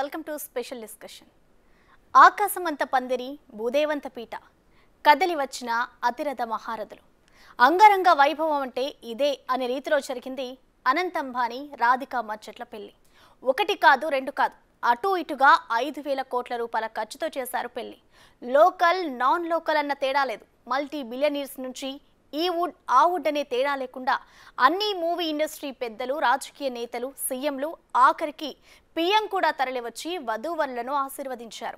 Welcome to special discussion. ఆకాశమంత పందిరి భూదేవంత పీట కదలి వచ్చిన అతిరథ మహారథులు అంగరంగ వైభవం అంటే ఇదే అనే రీతిలో జరిగింది అనంత్ అంబానీ రాధికా మర్చెట్ల పెళ్లి. ఒకటి కాదు రెండు కాదు, అటు ఇటుగా 5,000 కోట్ల రూపాయల ఖర్చుతో చేశారు పెళ్లి. లోకల్ నాన్ లోకల్ అన్న తేడా లేదు. మల్టీ బిలియనీర్స్ నుంచి ఈ వుడ్ ఆ వుడ్ అనే తేడా లేకుండా అన్ని మూవీ ఇండస్ట్రీ పెద్దలు, రాజకీయ నేతలు, సీఎంలు, ఆఖరికి పిఎం కూడా తరలివచ్చి వధూవరులను ఆశీర్వదించారు.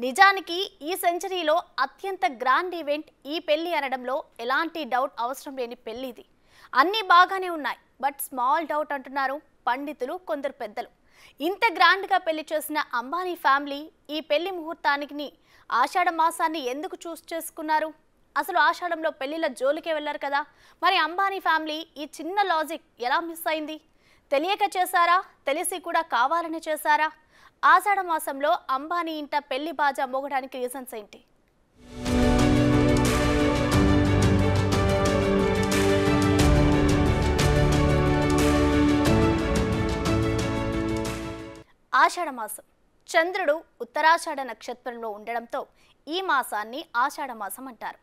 నిజానికి ఈ సెంచరీలో అత్యంత గ్రాండ్ ఈవెంట్ ఈ పెళ్లి అనడంలో ఎలాంటి డౌట్ అవసరం లేని పెళ్లి ఇది. అన్నీ బాగానే ఉన్నాయి, బట్ స్మాల్ డౌట్ అంటున్నారు పండితులు, కొందరు పెద్దలు. ఇంత గ్రాండ్గా పెళ్లి చేసిన అంబానీ ఫ్యామిలీ ఈ పెళ్లి ముహూర్తానికి ఆషాఢ మాసాన్ని ఎందుకు చూస్ చేసుకున్నారు? అసలు ఆషాఢంలో పెళ్లిళ్ళ జోలికే వెళ్ళారు కదా. మరి అంబానీ ఫ్యామిలీ ఈ చిన్న లాజిక్ ఎలా మిస్ అయింది? తెలియక చేశారా? తెలిసి కూడా కావాలని చేశారా? ఆషాఢ మాసంలో అంబానీ ఇంట పెళ్లి బాజా మోగడానికి రీజన్స్ ఏంటి? ఆషాఢ మాసం చంద్రుడు ఉత్తరాషాఢ నక్షత్రంలో ఉండడంతో ఈ మాసాన్ని ఆషాఢ మాసం అంటారు.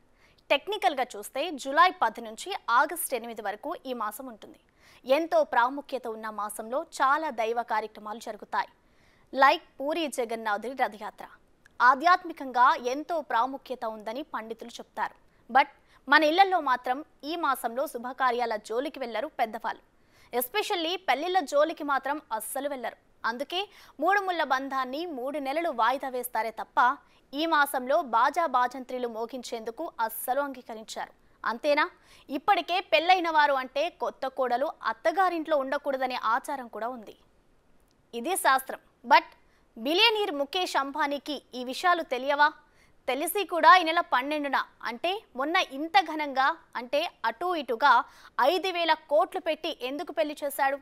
టెక్నికల్గా చూస్తే జూలై 10 నుంచి ఆగస్టు 8 వరకు ఈ మాసం ఉంటుంది. ఎంతో ప్రాముఖ్యత ఉన్న మాసంలో చాలా దైవ కార్యక్రమాలు జరుగుతాయి. లైక్ పూరి జగన్నాథుడి రథయాత్ర. ఆధ్యాత్మికంగా ఎంతో ప్రాముఖ్యత ఉందని పండితులు చెప్తారు. బట్ మన ఇళ్లలో మాత్రం ఈ మాసంలో శుభకార్యాల జోలికి వెళ్లరు పెద్దవాళ్ళు. ఎస్పెషల్లీ పెళ్లిళ్ళ జోలికి మాత్రం అస్సలు వెళ్లరు. అందుకే 3 ముళ్ళ బంధాన్ని 3 నెలలు వాయిదా వేస్తారే తప్ప ఈ మాసంలో బాజా బాజంత్రీలు మోగించేందుకు అస్సలు అంగీకరించారు. అంతేనా? ఇప్పటికే పెళ్ళైన వారు అంటే కొత్త కోడలు అత్తగారింట్లో ఉండకూడదనే ఆచారం కూడా ఉంది. ఇది శాస్త్రం. బట్ బిలియనీర్ ముఖేష్ అంబానీకి ఈ విషయాలు తెలియవా? తెలిసి కూడా ఈ నెల 12న అంటే మొన్న ఇంత ఘనంగా, అంటే అటు ఇటుగా 5,000 కోట్లు పెట్టి ఎందుకు పెళ్లి చేశాడు?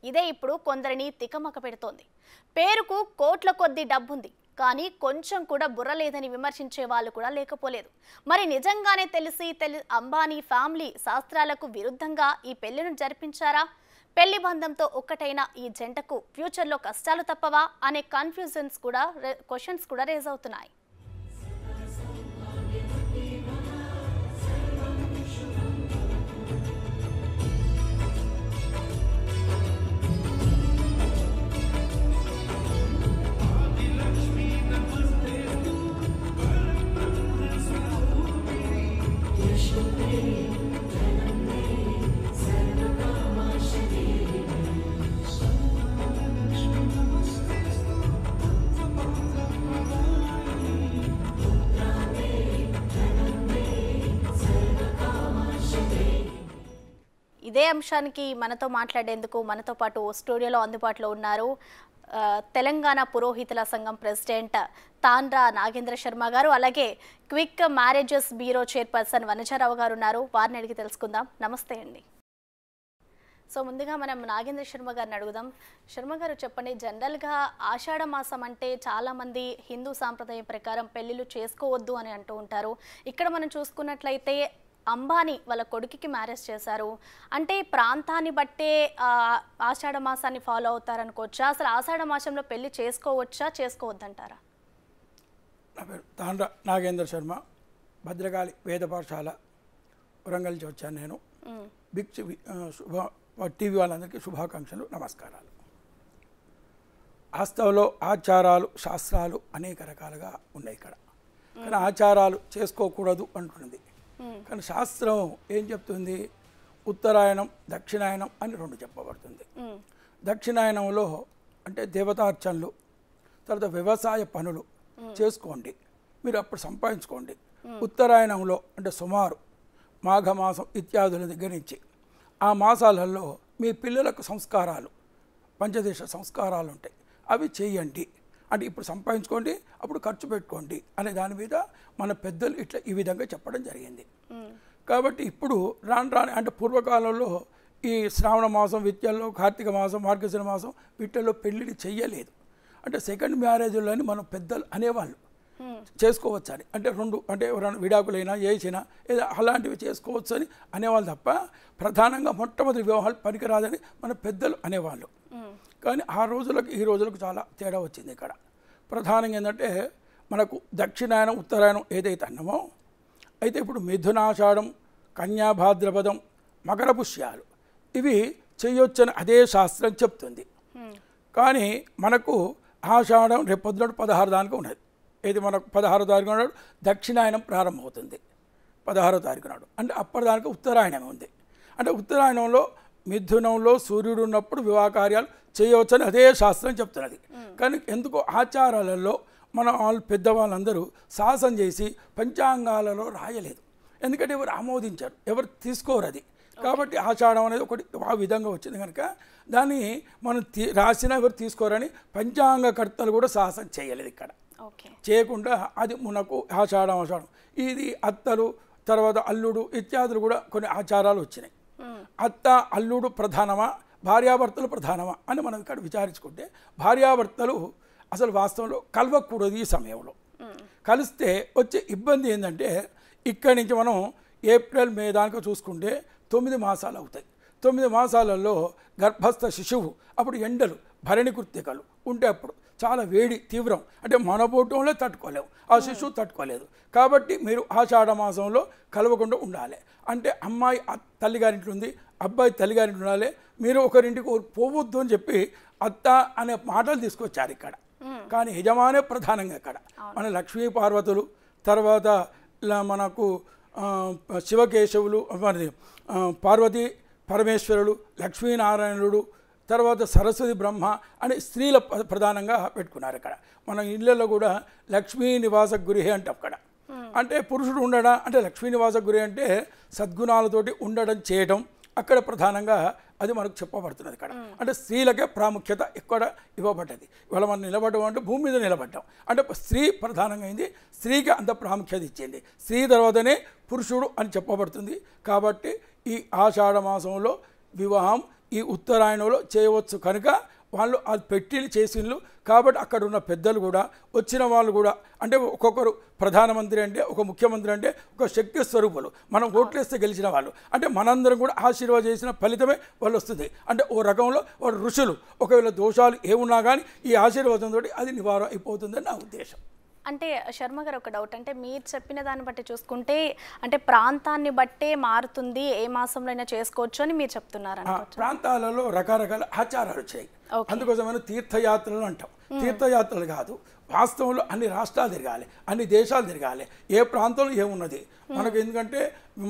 ఇదే ఇప్పుడు కొందరిని తికమక పెడుతోంది. పేరుకు కోట్ల కొద్దీ డబ్బుంది, కానీ కొంచెం కూడా బుర్ర లేదని విమర్శించే వాళ్ళు కూడా లేకపోలేదు. మరి నిజంగానే తెలిసి అంబానీ ఫ్యామిలీ శాస్త్రాలకు విరుద్ధంగా ఈ పెళ్లిని జరిపించారా? పెళ్లి బంధంతో ఒక్కటైన ఈ జంటకు ఫ్యూచర్లో కష్టాలు తప్పవా అనే క్వశ్చన్స్ కూడా రేజ్ అవుతున్నాయి. ఇదే అంశానికి మనతో మాట్లాడేందుకు మనతో పాటు స్టూడియోలో అందుబాటులో ఉన్నారు తెలంగాణ పురోహితుల సంఘం ప్రెసిడెంట్ తాండ్రా నాగేంద్ర శర్మ గారు, అలాగే quick marriages bureau chairperson Vanaja Rao గారు ఉన్నారు. వారిని అడిగి తెలుసుకుందాం. నమస్తే అండి. సో ముందుగా మనం నాగేంద్ర శర్మ గారిని అడుగుదాం. శర్మ గారు చెప్పండి, జనరల్గా ఆషాఢ మాసం అంటే చాలామంది హిందూ సాంప్రదాయం ప్రకారం పెళ్ళిళ్ళు చేసుకోవద్దు అని అంటూ ఉంటారు. ఇక్కడ మనం చూసుకున్నట్లయితే అంబానీ వాళ్ళ కొడుకుకి మ్యారేజ్ చేశారు అంటే ప్రాంతాన్ని బట్టే ఆషాఢ మాసాన్ని ఫాలో అవుతారనుకోవచ్చా? అసలు ఆషాఢ మాసంలో పెళ్లి చేసుకోవచ్చా, చేసుకోవద్దంటారా? నా పేరు తాండ్రా నాగేంద్ర శర్మ, భద్రకాళి వేద పాఠశాల వరంగల్ నుంచి వచ్చాను నేను. బిగ్ టీవీ వాళ్ళందరికీ శుభాకాంక్షలు, నమస్కారాలు. వాస్తవంలో ఆచారాలు శాస్త్రాలు అనేక రకాలుగా ఉన్నాయి ఇక్కడ, కానీ ఆచారాలు చేసుకోకూడదు అంటున్నది. కానీ శాస్త్రం ఏం చెప్తుంది? ఉత్తరాయణం దక్షిణాయనం అని 2 చెప్పబడుతుంది. దక్షిణాయనంలో అంటే దేవతార్చనలు, తర్వాత వ్యవసాయ పనులు చేసుకోండి, మీరు అప్పుడు సంపాదించుకోండి. ఉత్తరాయణంలో అంటే సుమారు మాఘమాసం ఇత్యాదుల దగ్గర నుంచి ఆ మాసాలలో మీ పిల్లలకు సంస్కారాలు, పంచదేశ సంస్కారాలు ఉంటాయి, అవి చేయండి. అంటే ఇప్పుడు సంపాదించుకోండి, అప్పుడు ఖర్చు పెట్టుకోండి అనే దాని మీద మన పెద్దలు ఇట్లా ఈ విధంగా చెప్పడం జరిగింది. కాబట్టి ఇప్పుడు రాను అంటే పూర్వకాలంలో ఈ శ్రావణ మాసం విద్యల్లో, కార్తీక మాసం, మార్గశిర మాసం వీటిల్లో పెళ్ళిళ్ళు చెయ్యలేదు. అంటే సెకండ్ మ్యారేజ్లని మనం పెద్దలు అనేవాళ్ళు చేసుకోవచ్చు అని, అంటే 2 అంటే ఎవరైనా విడాకులైనా చేసినా ఏదో అలాంటివి చేసుకోవచ్చు అని అనేవాళ్ళు తప్ప ప్రధానంగా మొట్టమొదటి వివాహాలు పనికిరాదని మన పెద్దలు అనేవాళ్ళు. కానీ ఆ రోజులకు ఈ రోజులకు చాలా తేడా వచ్చింది ఇక్కడ. ప్రధానంగా ఏంటంటే మనకు దక్షిణాయనం ఉత్తరాయణం ఏదైతే అన్నామో అయితే ఇప్పుడు మిథునాషాఢం కన్యా భాద్రపదం మకర పుష్యాలు ఇవి చేయొచ్చని అదే శాస్త్రం చెప్తుంది. కానీ మనకు ఆషాఢం రేపు పొద్దున 16 దానికి ఉన్నది. ఇది మనకు 16వ తారీఖు నాడు దక్షిణాయనం ప్రారంభమవుతుంది. 16వ తారీఖు నాడు అంటే అప్పటిదానికి ఉత్తరాయణం ఉంది. అంటే ఉత్తరాయణంలో మిథునంలో సూర్యుడు ఉన్నప్పుడు వివాహ కార్యాలు చేయవచ్చని అదే శాస్త్రం చెప్తున్నది. కానీ ఎందుకో ఆచారాలలో మన వాళ్ళు పెద్దవాళ్ళందరూ సాహసం చేసి పంచాంగాలలో రాయలేదు. ఎందుకంటే ఎవరు ఆమోదించారు, ఎవరు తీసుకోరు అది. కాబట్టి ఆషాఢం అనేది ఒకటి ఆ విధంగా వచ్చింది కనుక దాన్ని మనం రాసినా ఎవరు తీసుకోరని పంచాంగకర్తలు కూడా సాహసం చేయలేదు. ఇక్కడ చేయకుండా అది మనకు ఆషాఢం ఇది అత్తలు తర్వాత అల్లుడు ఇత్యాదులు కూడా కొన్ని ఆచారాలు వచ్చినాయి. అత్త అల్లుడు ప్రధానమా భార్యాభర్తలు ప్రధానమా అని మనం ఇక్కడ విచారించుకుంటే భార్యాభర్తలు అసలు వాస్తవంలో కలవకూడదు. ఈ సమయంలో కలిస్తే వచ్చే ఇబ్బంది ఏంటంటే ఇక్కడి నుంచి మనం ఏప్రిల్ మే దాకా చూసుకుంటే 9 మాసాలు అవుతాయి. 9 మాసాలలో గర్భస్థ శిశువు అప్పుడు ఎండలు భరణి కృత్తికలు ఉంటే అప్పుడు చాలా వేడి తీవ్రం అంటే మనబోటంలో తట్టుకోలేము, ఆ శిశువు తట్టుకోలేదు. కాబట్టి మీరు ఆషాఢ మాసంలో కలవకుండా ఉండాలి. అంటే అమ్మాయి తల్లిగారింట్లో ఉంది, అబ్బాయి తల్లిగారింట్లో ఉండాలి. మీరు ఒకరింటికి పోవద్దు అని చెప్పి అత్త అనే మాటలు తీసుకొచ్చారు ఇక్కడ. కానీ యజమానే ప్రధానంగా ఇక్కడ మన లక్ష్మీ పార్వతులు తర్వాత మనకు శివకేశవులు మరి పార్వతీ పరమేశ్వరులు లక్ష్మీనారాయణుడు తర్వాత సరస్వతి బ్రహ్మ అని స్త్రీల ప్రధానంగా పెట్టుకున్నారు. ఇక్కడ మన ఇళ్ళల్లో కూడా లక్ష్మీ నివాస గృహే అంటే అక్కడ అంటే పురుషుడు ఉండడా అంటే లక్ష్మీ నివాస గృహే అంటే సద్గుణాలతోటి ఉండడం చేయడం అక్కడ ప్రధానంగా అది మనకు చెప్పబడుతున్నది. ఇక్కడ అంటే స్త్రీలకే ప్రాముఖ్యత ఇక్కడ ఇవ్వబడ్డది. ఇవాళ మనం నిలబడడం అంటే భూమి మీద నిలబడ్డాం అంటే స్త్రీ ప్రధానంగా అయింది, స్త్రీకి అంత ప్రాముఖ్యత ఇచ్చింది. స్త్రీ తర్వాతనే పురుషుడు అని చెప్పబడుతుంది. కాబట్టి ఈ ఆషాఢ మాసంలో వివాహం ఈ ఉత్తరాయణంలో చేయవచ్చు కనుక వాళ్ళు అది పెట్టిలు చేసిండ్రు. కాబట్టి అక్కడ ఉన్న పెద్దలు కూడా వచ్చిన వాళ్ళు కూడా అంటే ఒక్కొక్కరు ప్రధానమంత్రి అంటే ఒక ముఖ్యమంత్రి అంటే ఒక శక్తి స్వరూపులు, మనం ఓట్లేస్తే గెలిచిన వాళ్ళు అంటే మనందరం కూడా ఆశీర్వాదం చేసిన ఫలితమే వాళ్ళు వస్తుంది. అంటే ఓ రకంలో వాళ్ళు ఋషులు ఒకవేళ దోషాలు ఏమున్నా కానీ ఈ ఆశీర్వాదంతో అది నివారణ అయిపోతుందని నా ఉద్దేశం. అంటే శర్మ గారు ఒక డౌట్, అంటే మీరు చెప్పిన దాన్ని బట్టి చూసుకుంటే అంటే ప్రాంతాన్ని బట్టే మారుతుంది, ఏ మాసంలో అయినా చేసుకోవచ్చు అని మీరు చెప్తున్నారు. ప్రాంతాలలో రకరకాల ఆచారాలు వచ్చాయి. అందుకోసమైన తీర్థయాత్రలు అంటాం. తీర్థయాత్రలు కాదు, వాస్తవంలో అన్ని రాష్ట్రాలు తిరగాలి, అన్ని దేశాలు తిరగాలి, ఏ ప్రాంతంలో ఏమున్నది మనకు. ఎందుకంటే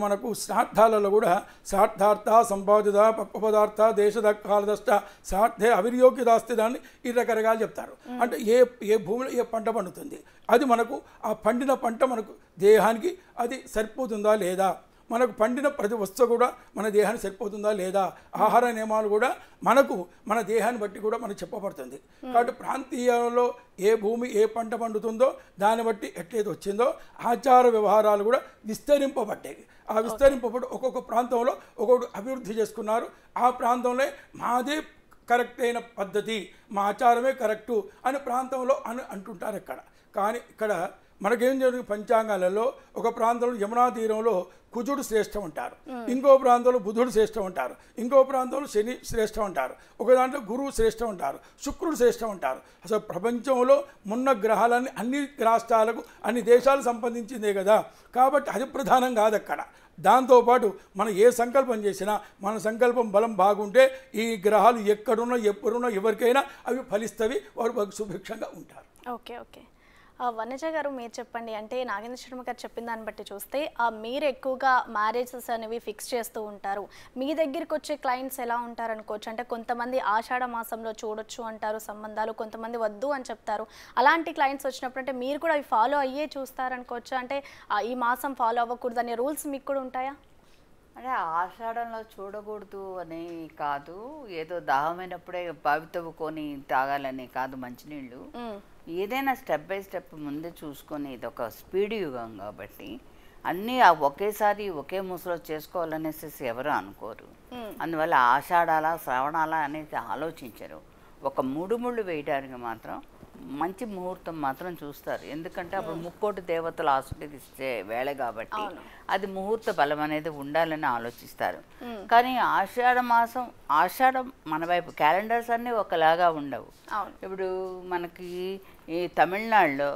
మనకు శ్రాద్ధాలలో కూడా శ్రాద్ధార్థ సంపాదిత పక్వపదార్థ దేశద కాలదష్ట శ్రాద్ధే అవినియోగ్యదాస్తి దాన్ని ఈ రకరకాలు చెప్తారు. అంటే ఏ భూమిలో ఏ పంట పండుతుంది అది మనకు ఆ పండిన పంట మనకు దేహానికి అది సరిపోతుందా లేదా, మనకు పండిన ప్రతి వస్తువు కూడా మన దేహానికి సరిపోతుందా లేదా, ఆహార నియమాలు కూడా మనకు మన దేహాన్ని బట్టి కూడా మనకు చెప్పబడుతుంది. కాబట్టి ప్రాంతీయంలో ఏ భూమి ఏ పంట పండుతుందో దాన్ని బట్టి ఎట్లయితే వచ్చిందో ఆచార వ్యవహారాలు కూడా విస్తరింపబడ్డాయి. ఆ విస్తరింపబడి ఒక్కొక్క ప్రాంతంలో ఒక్కొక్కటి అభివృద్ధి చేసుకున్నారు. ఆ ప్రాంతంలో మాదే కరెక్ట్ అయిన పద్ధతి, మా ఆచారమే కరెక్టు అని ప్రాంతంలో అని అంటుంటారు ఇక్కడ. కానీ ఇక్కడ మనకేం జరుగుతుంది పంచాంగాలలో ఒక ప్రాంతంలో యమునా తీరంలో కుజుడు శ్రేష్టం అంటారు, ఇంకో ప్రాంతంలో బుధుడు శ్రేష్టం అంటారు, ఇంకో ప్రాంతంలో శని శ్రేష్టం అంటారు, ఒక దాంట్లో గురువు శ్రేష్టం అంటారు, శుక్రుడు శ్రేష్టం అంటారు. అసలు ప్రపంచంలో ఉన్న గ్రహాలన్నీ అన్ని రాష్ట్రాలకు అన్ని దేశాలకు సంబంధించిందే కదా. కాబట్టి అది ప్రధానం కాదు అక్కడ. దాంతోపాటు మనం ఏ సంకల్పం చేసినా మన సంకల్పం బలం బాగుంటే ఈ గ్రహాలు ఎక్కడున్నా ఎప్పుడున్నా ఎవరికైనా అవి ఫలిస్తవి, వారు సుభిక్షంగా ఉంటారు. ఓకే ఓకే వనజ గారు మీరు చెప్పండి, అంటే నాగేంద్ర శర్మ గారు చెప్పిన దాన్ని బట్టి చూస్తే మీరు ఎక్కువగా మ్యారేజెస్ అనేవి ఫిక్స్ చేస్తూ ఉంటారు, మీ దగ్గరికి వచ్చే క్లయింట్స్ ఎలా ఉంటారు అనుకోవచ్చు. అంటే కొంతమంది ఆషాఢ మాసంలో చూడొచ్చు అంటారు సంబంధాలు, కొంతమంది వద్దు అని చెప్తారు. అలాంటి క్లయింట్స్ వచ్చినప్పుడు అంటే మీరు కూడా అవి ఫాలో అయ్యే చూస్తారనుకోవచ్చు. అంటే ఈ మాసం ఫాలో అవ్వకూడదు అనే రూల్స్ మీకు కూడా ఉంటాయా? అంటే ఆషాఢంలో చూడకూడదు అని కాదు, ఏదో దాహమైనప్పుడే బావి తవ్వుకొని తాగాలని కాదు మంచినీళ్ళు. ఏదైనా స్టెప్ బై స్టెప్ ముందే చూసుకొని ఇది ఒక స్పీడ్ యుగం కాబట్టి అన్నీ ఒకేసారి ఒకే మూసలో చేసుకోవాలనేసి ఎవరు అనుకోరు. అందువల్ల ఆషాఢాల శ్రావణాల అనేది ఆలోచించరు. ఒక 3 ముళ్ళు వేయడానికి మాత్రం మంచి ముహూర్తం మాత్రం చూస్తారు. ఎందుకంటే అప్పుడు ముక్కోటి దేవతలు ఆశీర్వదిస్తే వేళ కాబట్టి అది ముహూర్త బలం అనేది ఉండాలని ఆలోచిస్తారు. కానీ ఆషాఢం మన వైపు క్యాలెండర్స్ అన్నీ ఒకలాగా ఉండవు. ఇప్పుడు మనకి ఈ తమిళనాడులో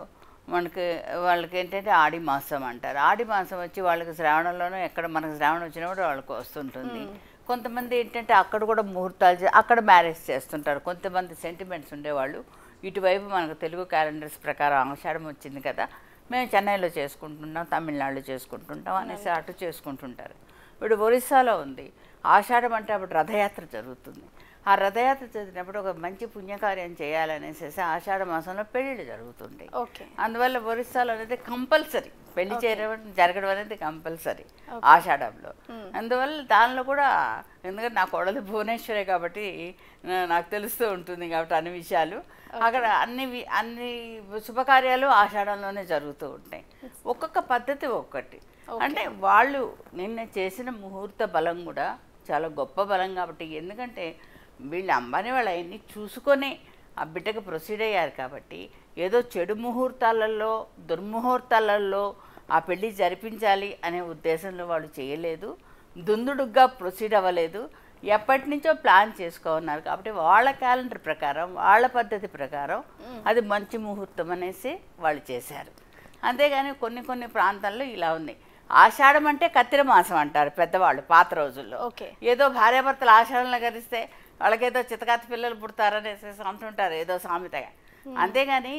వాళ్ళకి ఏంటంటే ఆడి మాసం అంటారు. ఆడి మాసం వచ్చి వాళ్ళకి శ్రావణంలోనూ ఎక్కడ మనకు శ్రావణం వచ్చినప్పుడు వాళ్ళకి వస్తుంటుంది. కొంతమంది ఏంటంటే అక్కడ కూడా ముహూర్తాలు అక్కడ మ్యారేజ్ చేస్తుంటారు. కొంతమంది సెంటిమెంట్స్ ఉండేవాళ్ళు ఇటువైపు మనకు తెలుగు క్యాలెండర్స్ ప్రకారం ఆషాఢం వచ్చింది కదా, మేము చెన్నైలో చేసుకుంటున్నాం, తమిళనాడులో చేసుకుంటుంటాం అనేసి అటు చేసుకుంటుంటారు. ఇప్పుడు ఒరిస్సాలో ఉంది ఆషాఢం అంటే అప్పుడు రథయాత్ర జరుగుతుంది. ఆ రథయాత్ర చదివినప్పుడు ఒక మంచి పుణ్యకార్యం చేయాలనేసి ఆషాఢ మాసంలో పెళ్ళిళ్ళు జరుగుతుంటాయి. అందువల్ల ఒరిస్సాలో అనేది కంపల్సరీ పెళ్లి జరగడం అనేది కంపల్సరీ ఆషాఢంలో. అందువల్ల దానిలో కూడా ఎందుకంటే నా కోడలు భువనేశ్వరే కాబట్టి నాకు తెలుస్తూ ఉంటుంది కాబట్టి అన్ని విషయాలు అక్కడ అన్ని శుభకార్యాలు ఆషాఢంలోనే జరుగుతూ ఉంటాయి. ఒక్కొక్క పద్ధతి ఒక్కటి. అంటే వాళ్ళు నిన్న చేసిన ముహూర్త బలం కూడా చాలా గొప్ప బలం కాబట్టి, ఎందుకంటే వీళ్ళు అంబానీ వాళ్ళు అవన్నీ చూసుకొని ఆ బిడ్డకు ప్రొసీడ్ అయ్యారు కాబట్టి ఏదో చెడు ముహూర్తాలలో దుర్ముహూర్తాలలో ఆ పెళ్ళి జరిపించాలి అనే ఉద్దేశంలో వాళ్ళు చేయలేదు. దుందుడుగ్గా ప్రొసీడ్ అవ్వలేదు. ఎప్పటి నుంచో ప్లాన్ చేసుకోన్నారు కాబట్టి వాళ్ళ క్యాలెండర్ ప్రకారం వాళ్ళ పద్ధతి ప్రకారం అది మంచి ముహూర్తం అనేసి వాళ్ళు చేశారు. అంతేగాని కొన్ని ప్రాంతాల్లో ఇలా ఉంది. ఆషాఢం అంటే కత్తిర మాసం అంటారు పెద్దవాళ్ళు పాత రోజుల్లో. ఏదో భార్యాభర్తలు ఆషాఢంలో గరిస్తే వాళ్ళకేదో చితకాతి పిల్లలు పుడతారనేసి అంటుంటారు ఏదో సామెతగా. అంతేగాని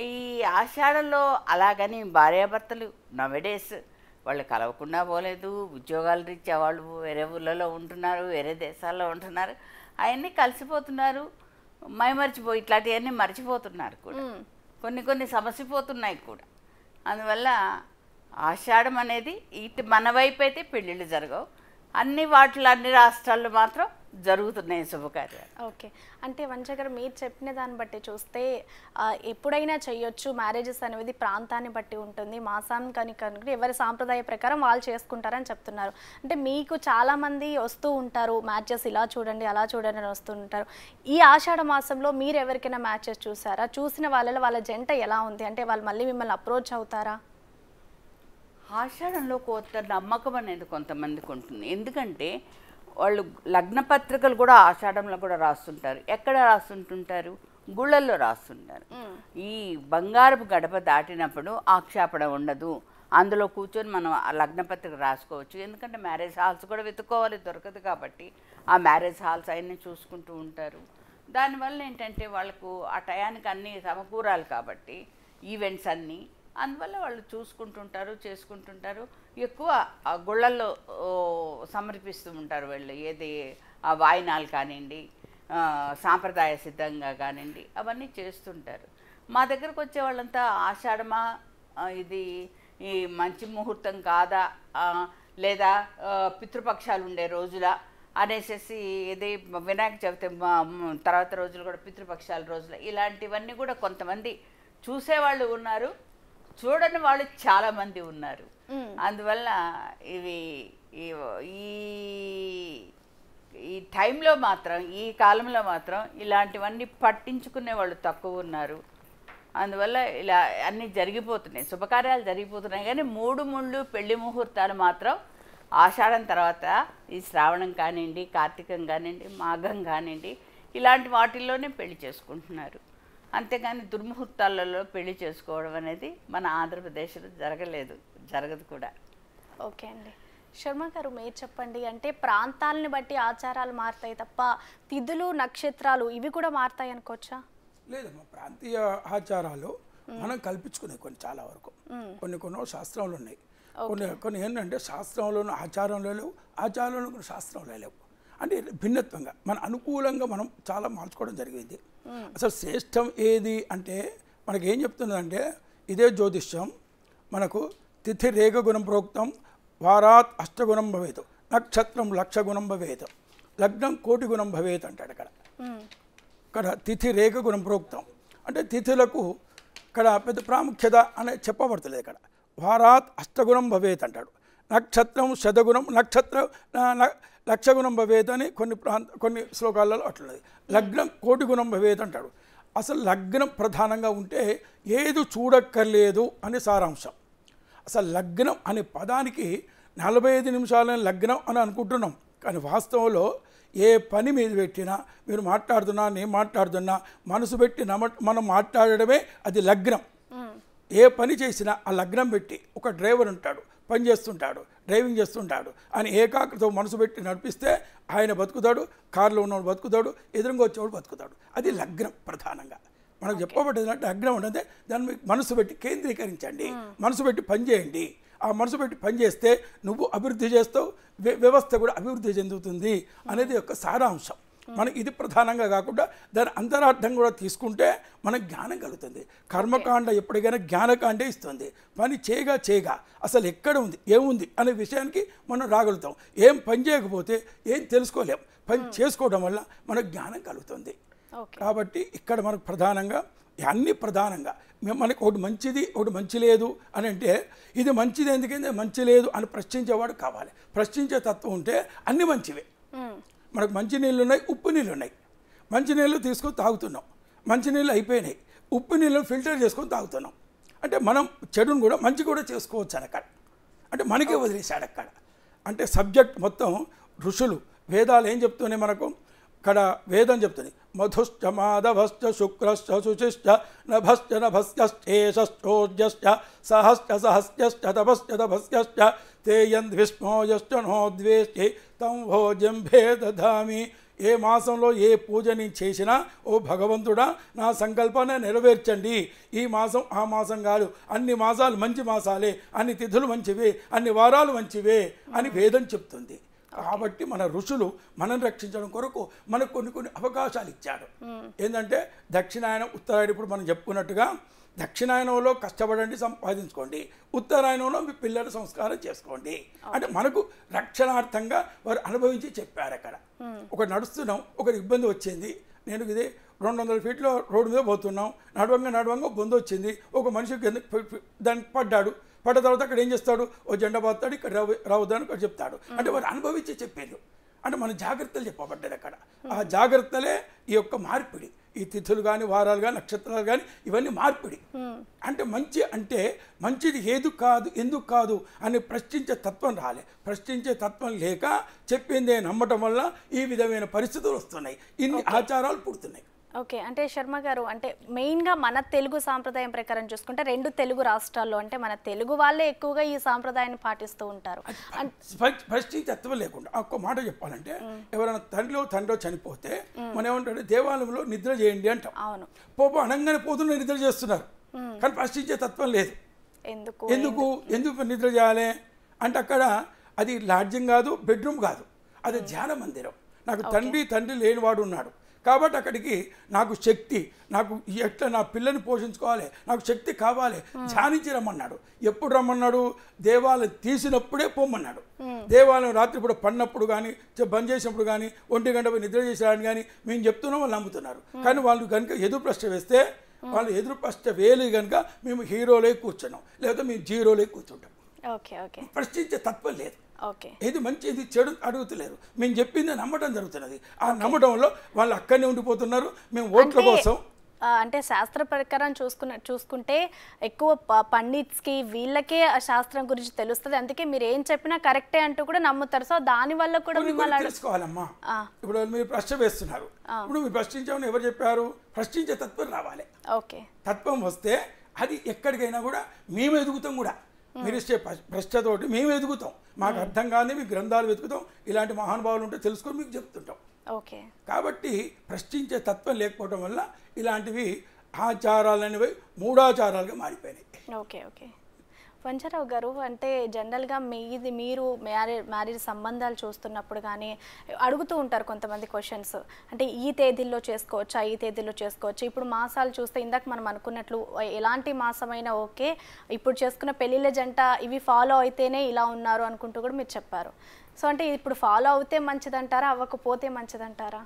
ఈ ఆషాఢంలో అలాగని భార్యాభర్తలు నవడేస్ వాళ్ళు కలవకుండా పోలేదు. ఉద్యోగాల రీత్యా వాళ్ళు వేరే ఊళ్ళలో ఉంటున్నారు, వేరే దేశాల్లో ఉంటున్నారు, అవన్నీ కలిసిపోతున్నారు, మైమరిచిపోయి ఇట్లాంటివన్నీ మర్చిపోతున్నారు కూడా, కొన్ని సమసిపోతున్నాయి కూడా. అందువల్ల ఆషాఢం అనేది ఇటు మన వైపు అయితే పెళ్ళిళ్ళు జరగవు, అన్ని రాష్ట్రాల్లో మాత్రం జరుగుతున్నాయి శుభకార్యాలు. ఓకే, అంటే వంశ గారు మీరు చెప్పిన దాన్ని బట్టి చూస్తే ఎప్పుడైనా చేయొచ్చు, మ్యారేజెస్ అనేది ప్రాంతాన్ని బట్టి ఉంటుంది, మాసాన్ని కనుక ఎవరి సాంప్రదాయ ప్రకారం వాళ్ళు చేసుకుంటారని చెప్తున్నారు. అంటే మీకు చాలామంది వస్తూ ఉంటారు మ్యాచెస్ ఇలా చూడండి అలా చూడండి అని వస్తూ ఉంటారు. ఈ ఆషాఢ మాసంలో మీరు ఎవరికైనా మ్యాచెస్ చూసారా? చూసిన వాళ్ళ జంట ఎలా ఉంది? అంటే వాళ్ళు మళ్ళీ మిమ్మల్ని అప్రోచ్ అవుతారా? ఆషాఢంలో కొత్త నమ్మకం అనేది కొంతమందికి ఉంటుంది. ఎందుకంటే వాళ్ళు లగ్న పత్రికలు కూడా ఆషాఢంలో కూడా రాస్తుంటారు. ఎక్కడ రాస్తుంటుంటారు? గుళ్ళల్లో రాస్తుంటారు. ఈ బంగారపు గడప దాటినప్పుడు ఆక్షేపణ ఉండదు, అందులో కూర్చొని మనం ఆ లగ్న పత్రిక రాసుకోవచ్చు. ఎందుకంటే మ్యారేజ్ హాల్స్ కూడా వెతుక్కోవాలి, దొరకదు కాబట్టి ఆ మ్యారేజ్ హాల్స్ అవన్నీ చూసుకుంటూ ఉంటారు. దానివల్ల ఏంటంటే వాళ్ళకు ఆ టయానికి అన్నీ సమకూరాలి కాబట్టి ఈవెంట్స్ అన్నీ, అందువల్ల వాళ్ళు చూసుకుంటుంటారు, చేసుకుంటుంటారు. ఎక్కువ ఆ గుళ్ళల్లో సమర్పిస్తూ ఉంటారు వీళ్ళు. ఏది ఆ వాయినాలు కానివ్వండి, సాంప్రదాయ సిద్ధంగా కానివ్వండి, అవన్నీ చేస్తుంటారు. మా దగ్గరకు వచ్చే వాళ్ళంతా ఆషాఢమా, ఇది ఈ మంచి ముహూర్తం కాదా, లేదా పితృపక్షాలు ఉండే రోజుల అనేసి ఇది వినాయక చవితి తర్వాత రోజులు కూడా పితృపక్షాల రోజుల, ఇలాంటివన్నీ కూడా కొంతమంది చూసేవాళ్ళు ఉన్నారు, చూడని వాళ్ళు చాలామంది ఉన్నారు. అందువల్ల ఇవి ఈ టైంలో మాత్రం, ఈ కాలంలో మాత్రం ఇలాంటివన్నీ పట్టించుకునే వాళ్ళు తక్కువ ఉన్నారు. అందువల్ల ఇలా అన్నీ జరిగిపోతున్నాయి, శుభకార్యాలు జరిగిపోతున్నాయి. కానీ 3 ముళ్ళు పెళ్లి ముహూర్తాలు మాత్రం ఆషాఢం తర్వాత ఈ శ్రావణం కానివ్వండి, కార్తీకం కానివ్వండి, మాఘం కానివ్వండి, ఇలాంటి వాటిల్లోనే పెళ్లి చేసుకుంటున్నారు. అంతేగాని దుర్ముహూర్తాలలో పెళ్లి చేసుకోవడం అనేది మన ఆంధ్రప్రదేశ్లో జరగదు కూడా. ఓకే అండి, శర్మ గారు మీరు చెప్పండి. అంటే ప్రాంతాలని బట్టి ఆచారాలు మారుతాయి తప్ప తిథులు నక్షత్రాలు ఇవి కూడా మారుతాయి అనుకోవచ్చా? లేదమ్మా, ప్రాంతీయ ఆచారాలు మనం కల్పించుకునే కొన్ని చాలా వరకు కొన్ని శాస్త్రంలో ఉన్నాయి. కొన్ని ఏంటంటే శాస్త్రంలోనూ ఆచారంలో లేవు, ఆచారంలో కొన్ని శాస్త్రంలో లేవు. అంటే భిన్నత్వంగా మన అనుకూలంగా మనం చాలా మార్చుకోవడం జరిగింది. అసలు శ్రేష్టం ఏది అంటే మనకి ఏం చెప్తుందంటే ఇదే జ్యోతిష్యం మనకు తిథి రేఖ గుణం ప్రోక్తం వారాత్ అష్టగుణం భవేత్, నక్షత్రం లక్ష గుణం భవేత్, లగ్నం కోటి గుణం భవేత్ అంటాడు అక్కడ. ఇక్కడ తిథి రేఖ గుణం ప్రోక్తం అంటే తిథులకు ఇక్కడ పెద్ద ప్రాముఖ్యత అనేది చెప్పబడుతుంది. ఇక్కడ వారాత్ అష్టగుణం భవేత్ అంటాడు, నక్షత్రం శతగుణం, నక్షత్రం లక్షగుణం భవేత్ అని కొన్ని శ్లోకాలలో అట్లున్నది. లగ్నం కోటి గుణం భవేత్ అంటాడు. అసలు లగ్నం ప్రధానంగా ఉంటే ఏది చూడక్కర్లేదు అనే సారాంశం. అసలు లగ్నం అనే పదానికి 45 నిమిషాలని లగ్నం అని అనుకుంటున్నాం, కానీ వాస్తవంలో ఏ పని మీద పెట్టినా మీరు మాట్లాడుతున్నా నేను మాట్లాడుతున్నా మనసు పెట్టి మనం మాట్లాడడమే అది లగ్నం. ఏ పని చేసినా ఆ లగ్నం పెట్టి, ఒక డ్రైవర్ ఉంటాడు పని చేస్తుంటాడు డ్రైవింగ్ చేస్తుంటాడు అని ఏకాగ్రతతో మనసు పెట్టి నడిపిస్తే ఆయన బతుకుతాడు, కారులో ఉన్నవాడు బతుకుతాడు, ఎదురుగా వచ్చేవాడు బతుకుతాడు. అది లగ్నం ప్రధానంగా మనకు చెప్పబడ్డది. అంటే లగ్నం అంటే దాన్ని మనసు పెట్టి కేంద్రీకరించండి, మనసు పెట్టి పని చేయండి. ఆ మనసు పెట్టి పని చేస్తే నువ్వు అభివృద్ధి చేస్తావు, వ్యవస్థ కూడా అభివృద్ధి చెందుతుంది అనేది యొక్క సారాంశం. మనకి ఇది ప్రధానంగా కాకుండా దాని అంతరార్థం కూడా తీసుకుంటే మనకు జ్ఞానం కలుగుతుంది. కర్మకాండ ఎప్పటికైనా జ్ఞానకాండే ఇస్తుంది. పని చేయగా అసలు ఎక్కడ ఉంది ఏముంది అనే విషయానికి మనం రాగలుగుతాం. ఏం పని చేయకపోతే ఏం తెలుసుకోలేం. పని చేసుకోవడం వల్ల మనకు జ్ఞానం కలుగుతుంది. కాబట్టి ఇక్కడ మనకు ప్రధానంగా అన్నీ ప్రధానంగా మనకి ఒకటి మంచిది ఒకటి మంచి లేదు అని అంటే ఇది మంచిది ఎందుకంటే మంచి లేదు అని ప్రశ్నించేవాడు కావాలి. ప్రశ్నించే తత్వం ఉంటే అన్నీ మంచివే. మనకు మంచి నీళ్ళు ఉన్నాయి, ఉప్పు నీళ్ళు ఉన్నాయి. మంచి నీళ్ళు తీసుకొని తాగుతున్నాం, మంచి నీళ్ళు అయిపోయినాయి, ఉప్పు నీళ్ళు ఫిల్టర్ చేసుకొని తాగుతున్నాం. అంటే మనం చెడును కూడా మంచి కూడా చేసుకోవచ్చు అని అక్కడ, అంటే మనకే వదిలేశాడు అక్కడ. అంటే సబ్జెక్ట్ మొత్తం ఋషులు వేదాలు ఏం చెప్తున్నాయి మనకు, ఇక్కడ వేదం చెప్తుంది మధుశ్చ మాధవశ్చ శుక్రశ్చ శుచిశ్చ నభశ్చ నభస్యశ్చేషశ్చోజ్యశ్చ సహశ్చ సహస్యశ్చ తపశ్చ తపస్యశ్చ తేయంద్విష్మోయశ్చ నోద్వేష్టి తం భోజం భేదధామి. ఏ మాసంలో ఏ పూజ నేను చేసినా ఓ భగవంతుడా నా సంకల్పాన్ని నెరవేర్చండి. ఈ మాసం ఆ మాసం కాదు, అన్ని మాసాలు మంచి మాసాలే, అన్ని తిథులు మంచివే, అన్ని వారాలు మంచివే అని వేదం చెప్తుంది. కాబట్టి మన ఋషులు మనం రక్షించడం కొరకు మనకు కొన్ని అవకాశాలు ఇచ్చాడు. ఏంటంటే దక్షిణాయనం ఉత్తరాయణం. ఇప్పుడు మనం చెప్పుకున్నట్టుగా దక్షిణాయనంలో కష్టపడండి, సంపాదించుకోండి, ఉత్తరాయణంలో మీ పిల్లల సంస్కారం చేసుకోండి. అంటే మనకు రక్షణార్థంగా వారు అనుభవించి చెప్పారు. అక్కడ ఒకటి నడుస్తున్నాం, ఒకటి ఇబ్బంది వచ్చింది, నేను ఇది 200 ఫీట్లో రోడ్డు మీద పోతున్నాం, నడవంగా బొందు వచ్చింది, ఒక మనిషికి దానికి పడ్డ తర్వాత అక్కడ ఏం చేస్తాడు, ఓ జెండా పాతాడు, ఇక్కడ రావద్దని ఇక్కడ చెప్తాడు. అంటే వారు అనుభవించి చెప్పారు. అంటే మన జాగ్రత్తలు చెప్పబడ్డారు అక్కడ. ఆ జాగ్రత్తలే ఈ యొక్క మార్పిడి. ఈ తిథులు కానీ వారాలు కానీ నక్షత్రాలు కానీ ఇవన్నీ మార్పిడి. అంటే మంచి అంటే మంచిది ఏది కాదు ఎందుకు కాదు అని ప్రశ్నించే తత్వం రాలే. ప్రశ్నించే తత్వం లేక చెప్పిందే నమ్మటం వల్ల ఈ విధమైన పరిస్థితులు వస్తున్నాయి, ఇన్ని ఆచారాలు పుడుతున్నాయి. ఓకే, అంటే శర్మ గారు, అంటే మెయిన్గా మన తెలుగు సాంప్రదాయం ప్రకారం చూసుకుంటే 2 తెలుగు రాష్ట్రాల్లో అంటే మన తెలుగు వాళ్ళే ఎక్కువగా ఈ సాంప్రదాయాన్ని పాటిస్తూ ఉంటారు. ప్రశ్నించత్వం లేకుండా ఒక్క మాట చెప్పాలంటే, ఎవరైనా తండ్రిలో చనిపోతే మనం ఏమంటే దేవాలయంలో నిద్ర చేయండి అంటాం. అవును, అనగానే పోతున్న నిద్ర చేస్తున్నారు, కానీ ప్రశ్నించే తత్వం లేదు. ఎందుకు నిద్ర చేయాలి అంటే అక్కడ అది లాడ్జింగ్ కాదు, బెడ్రూమ్ కాదు, అది ధ్యాన మందిరం. నాకు తండ్రి లేనివాడు ఉన్నాడు కాబట్టి అక్కడికి నాకు శక్తి, నాకు ఎట్లా నా పిల్లని పోషించుకోవాలి, నాకు శక్తి కావాలి, ధ్యానించి రమ్మన్నాడు. ఎప్పుడు రమ్మన్నాడు? దేవాలయం తీసినప్పుడే పొమ్మన్నాడు. దేవాలయం రాత్రి కూడా పడినప్పుడు కానీ బంద్ చేసినప్పుడు కానీ 1 గంట నిద్ర చేసేవాడిని కానీ మేము చెప్తున్నాం, వాళ్ళు నమ్ముతున్నారు. కానీ వాళ్ళు కనుక ఎదురు ప్రశ్న వేస్తే, వాళ్ళు ఎదురు ప్రశ్న వేయలేదు కనుక మేము హీరోలే కూర్చున్నాం, లేదా మేము జీరోలే కూర్చుంటాం. ప్రశ్నించే తత్వం లేదు. ఏది మంచి ఏది చెడు అడుగుతలేరు, మేము చెప్పింది నమ్మటం జరుగుతున్నది. ఆ నమ్మటంలో వాళ్ళు అక్కడనే ఉండిపోతున్నారు. మేము ఓట్ల కోసం అంటే శాస్త్ర ప్రకారం చూసుకుంటే ఎక్కువ పండిట్స్కి వీళ్ళకే ఆ శాస్త్రం గురించి తెలుస్తుంది, అందుకే మీరు ఏం చెప్పినా కరెక్టే అంటూ కూడా నమ్ముతారు. సో దాని వల్ల కూడా మిమ్మల్ని తెలుసుకోవాలమ్మా. ఇప్పుడు మీరు ప్రశ్న వేస్తున్నారు, ఇప్పుడు మీరు ప్రశ్నించామని ఎవరు చెప్పారు? ప్రశ్నించే తత్వం రావాలి. తత్వం వస్తే అది ఎక్కడికైనా కూడా మేము ఎదుగుతాం. కూడా మీరు ఇచ్చే ప్రశ్నతోటి మేము ఎదుగుతాం. మాకు అర్థం కాని మీ గ్రంథాలు వెతుకుతాం, ఇలాంటి మహానుభావులు ఉంటే తెలుసుకొని మీకు చెప్తుంటాం. కాబట్టి ప్రశ్నించే తత్వం లేకపోవడం వల్ల ఇలాంటివి ఆచారాలు అనేవి మూఢాచారాలుగా మారిపోయినాయి. వంజరావు గారు, అంటే జనరల్గా మీరు మ్యారేజ్ సంబంధాలు చూస్తున్నప్పుడు కానీ అడుగుతూ ఉంటారు కొంతమంది క్వశ్చన్స్, అంటే ఈ తేదీల్లో చేసుకోవచ్చా, ఈ తేదీల్లో చేసుకోవచ్చు. ఇప్పుడు మాసాలు చూస్తే ఇందాక మనం అనుకున్నట్లు ఎలాంటి మాసమైనా ఓకే, ఇప్పుడు చేసుకున్న పెళ్ళిళ్ళ జంట ఇవి ఫాలో అయితేనే ఇలా ఉన్నారు అనుకుంటూ కూడా మీరు చెప్పారు. సో అంటే ఇప్పుడు ఫాలో అవుతే మంచిదంటారా, అవ్వకపోతే మంచిదంటారా?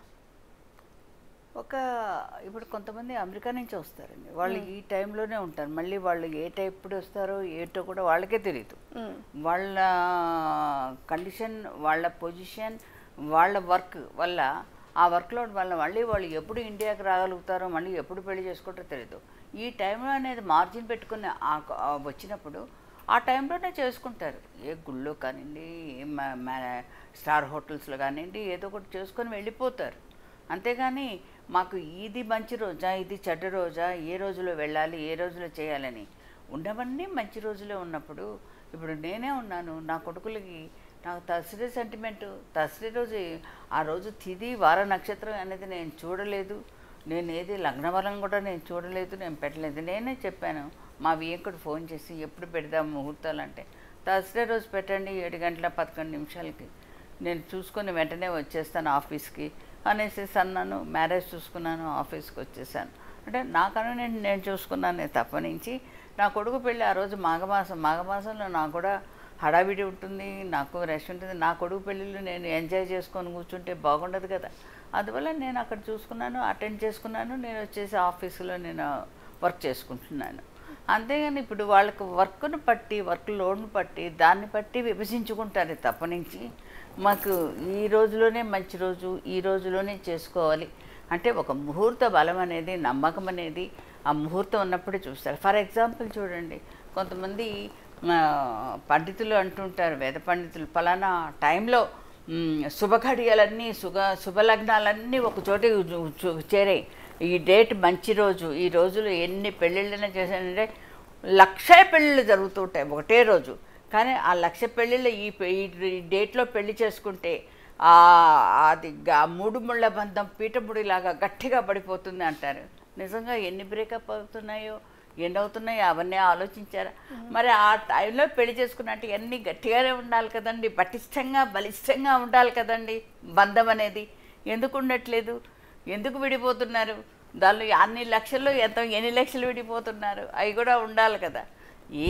ఇప్పుడు కొంతమంది అమెరికా నుంచి వస్తారండి, వాళ్ళు ఈ టైంలోనే ఉంటారు. మళ్ళీ వాళ్ళు ఏ టైప్పుడు వస్తారో ఏటో కూడా వాళ్ళకే తెలియదు. వాళ్ళ కండిషన్, వాళ్ళ పొజిషన్, వాళ్ళ వర్క్ వల్ల ఆ వర్క్లోడ్ వల్ల మళ్ళీ వాళ్ళు ఎప్పుడు ఇండియాకి రాగలుగుతారో మళ్ళీ ఎప్పుడు పెళ్లి చేసుకుంటారో తెలియదు. ఈ టైంలో అనేది మార్జిన్ పెట్టుకుని వచ్చినప్పుడు ఆ టైంలోనే చేసుకుంటారు. ఏ గుళ్ళో కానివ్వండి, ఏ స్టార్ హోటల్స్లో కానివ్వండి, ఏదో ఒకటి చేసుకొని వెళ్ళిపోతారు. అంతేగాని మాకు ఇది మంచి రోజా, ఇది చెడ్డ రోజా, ఏ రోజులో వెళ్ళాలి, ఏ రోజులో చేయాలని ఉన్నవన్నీ మంచి రోజులే ఉన్నప్పుడు. ఇప్పుడు నేనే ఉన్నాను, నా కొడుకులకి నాకు థర్స్డే సెంటిమెంటు, థర్స్డే రోజు ఆ రోజు తిథి వార నక్షత్రం అనేది నేను చూడలేదు, నేను ఏది లగ్నవరం కూడా నేను చూడలేదు, నేను పెట్టలేదు. నేనే చెప్పాను మా వియంకుడు ఫోన్ చేసి ఎప్పుడు పెడదాం ముహూర్తాలు అంటే, థర్స్డే రోజు పెట్టండి 7:11 నేను చూసుకొని వెంటనే వచ్చేస్తాను ఆఫీస్కి అనేసి అన్నాను. మ్యారేజ్ చూసుకున్నాను, ఆఫీస్కి వచ్చేసాను. అంటే నాకను నేను చూసుకున్నాను తప్పనించి. నా కొడుకు పెళ్ళి ఆ రోజు మాఘమాసంలో నాకు కూడా హడావిడి ఉంటుంది, నాకు రష్ ఉంటుంది. నా కొడుకు పెళ్ళిళ్ళు నేను ఎంజాయ్ చేసుకొని కూర్చుంటే బాగుండదు కదా. అందువల్ల నేను అక్కడ చూసుకున్నాను, అటెండ్ చేసుకున్నాను. నేను వచ్చేసి ఆఫీసులో నేను వర్క్ చేసుకుంటున్నాను. అంతేగాని ఇప్పుడు వాళ్ళకి వర్క్ను బట్టి, వర్క్ లోడ్ను బట్టి, దాన్ని బట్టి విభజించుకుంటారు తప్పనించి. మాకు ఈ రోజులోనే మంచి రోజు, ఈ రోజులోనే చేసుకోవాలి అంటే ఒక ముహూర్త బలం అనేది, నమ్మకం అనేది ఆ ముహూర్తం ఉన్నప్పుడే చూస్తారు. ఫర్ ఎగ్జాంపుల్ చూడండి, కొంతమంది పండితులు అంటుంటారు, వేద పండితులు, ఫలానా టైంలో శుభఘడియలన్నీ శుభలగ్నాలన్నీ ఒక చోట చేరాయి, ఈ డేట్ మంచి రోజు, ఈ రోజులో ఎన్ని పెళ్ళిళ్ళైనా చేశానంటే 1,00,000 పెళ్ళిళ్ళు జరుగుతుంటాయి ఒకటే రోజు. కానీ ఆ 1,00,000 పెళ్ళిళ్ళు ఈ డేట్లో పెళ్లి చేసుకుంటే అది 3 ముళ్ళ బంధం పీఠముడిలాగా గట్టిగా పడిపోతుంది అంటారు. నిజంగా ఎన్ని బ్రేకప్ అవుతున్నాయో, ఎన్ని అవుతున్నాయో అవన్నీ ఆలోచించారా? మరి ఆ టైంలో పెళ్లి చేసుకున్నట్టు ఎన్ని గట్టిగానే ఉండాలి కదండి, బలిష్టంగా ఉండాలి కదండి బంధం అనేది. ఎందుకు ఉండట్లేదు? ఎందుకు విడిపోతున్నారు? దానిలో అన్ని లక్షల్లో ఎన్ని లక్షలు విడిపోతున్నారు? అవి కూడా ఉండాలి కదా.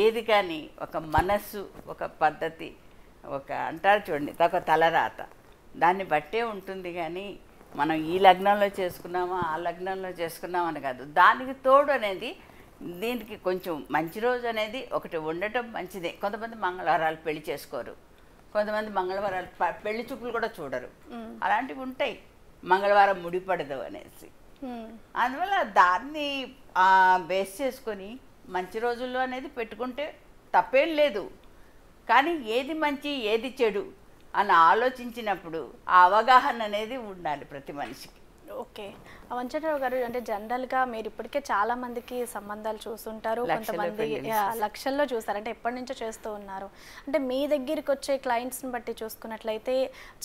ఏది కానీ ఒక మనస్సు, ఒక పద్ధతి, ఒక అంటారు చూడండి, ఒక తలరాత, దాన్ని బట్టే ఉంటుంది. కానీ మనం ఈ లగ్నంలో చేసుకున్నామా, ఆ లగ్నంలో చేసుకున్నామని కాదు. దానికి తోడు అనేది, దీనికి కొంచెం మంచి రోజు అనేది ఒకటి ఉండటం మంచిదే. కొంతమంది మంగళవారాలు పెళ్లి చేసుకోరు, కొంతమంది మంగళవారాలు పెళ్లి చూపులు కూడా చూడరు. అలాంటివి ఉంటాయి, మంగళవారం ముడిపడదు అనేసి. అందువల్ల దాన్ని బేస్ చేసుకొని మంచి రోజుల్లో అనేది పెట్టుకుంటే తప్పేం లేదు. కానీ ఏది మంచి ఏది చెడు అని ఆలోచించినప్పుడు ఆ అవగాహన అనేది ఉండాలి ప్రతి మనిషికి. ఓకే, వంచనరావు గారు, అంటే జనరల్గా మీరు ఇప్పటికే చాలా మందికి సంబంధాలు చూస్తుంటారు, కొంతమంది లక్షల్లో చూస్తారు, అంటే ఎప్పటి నుంచో చేస్తూ ఉన్నారు. అంటే మీ దగ్గరికి వచ్చే క్లయింట్స్ని బట్టి చూసుకున్నట్లయితే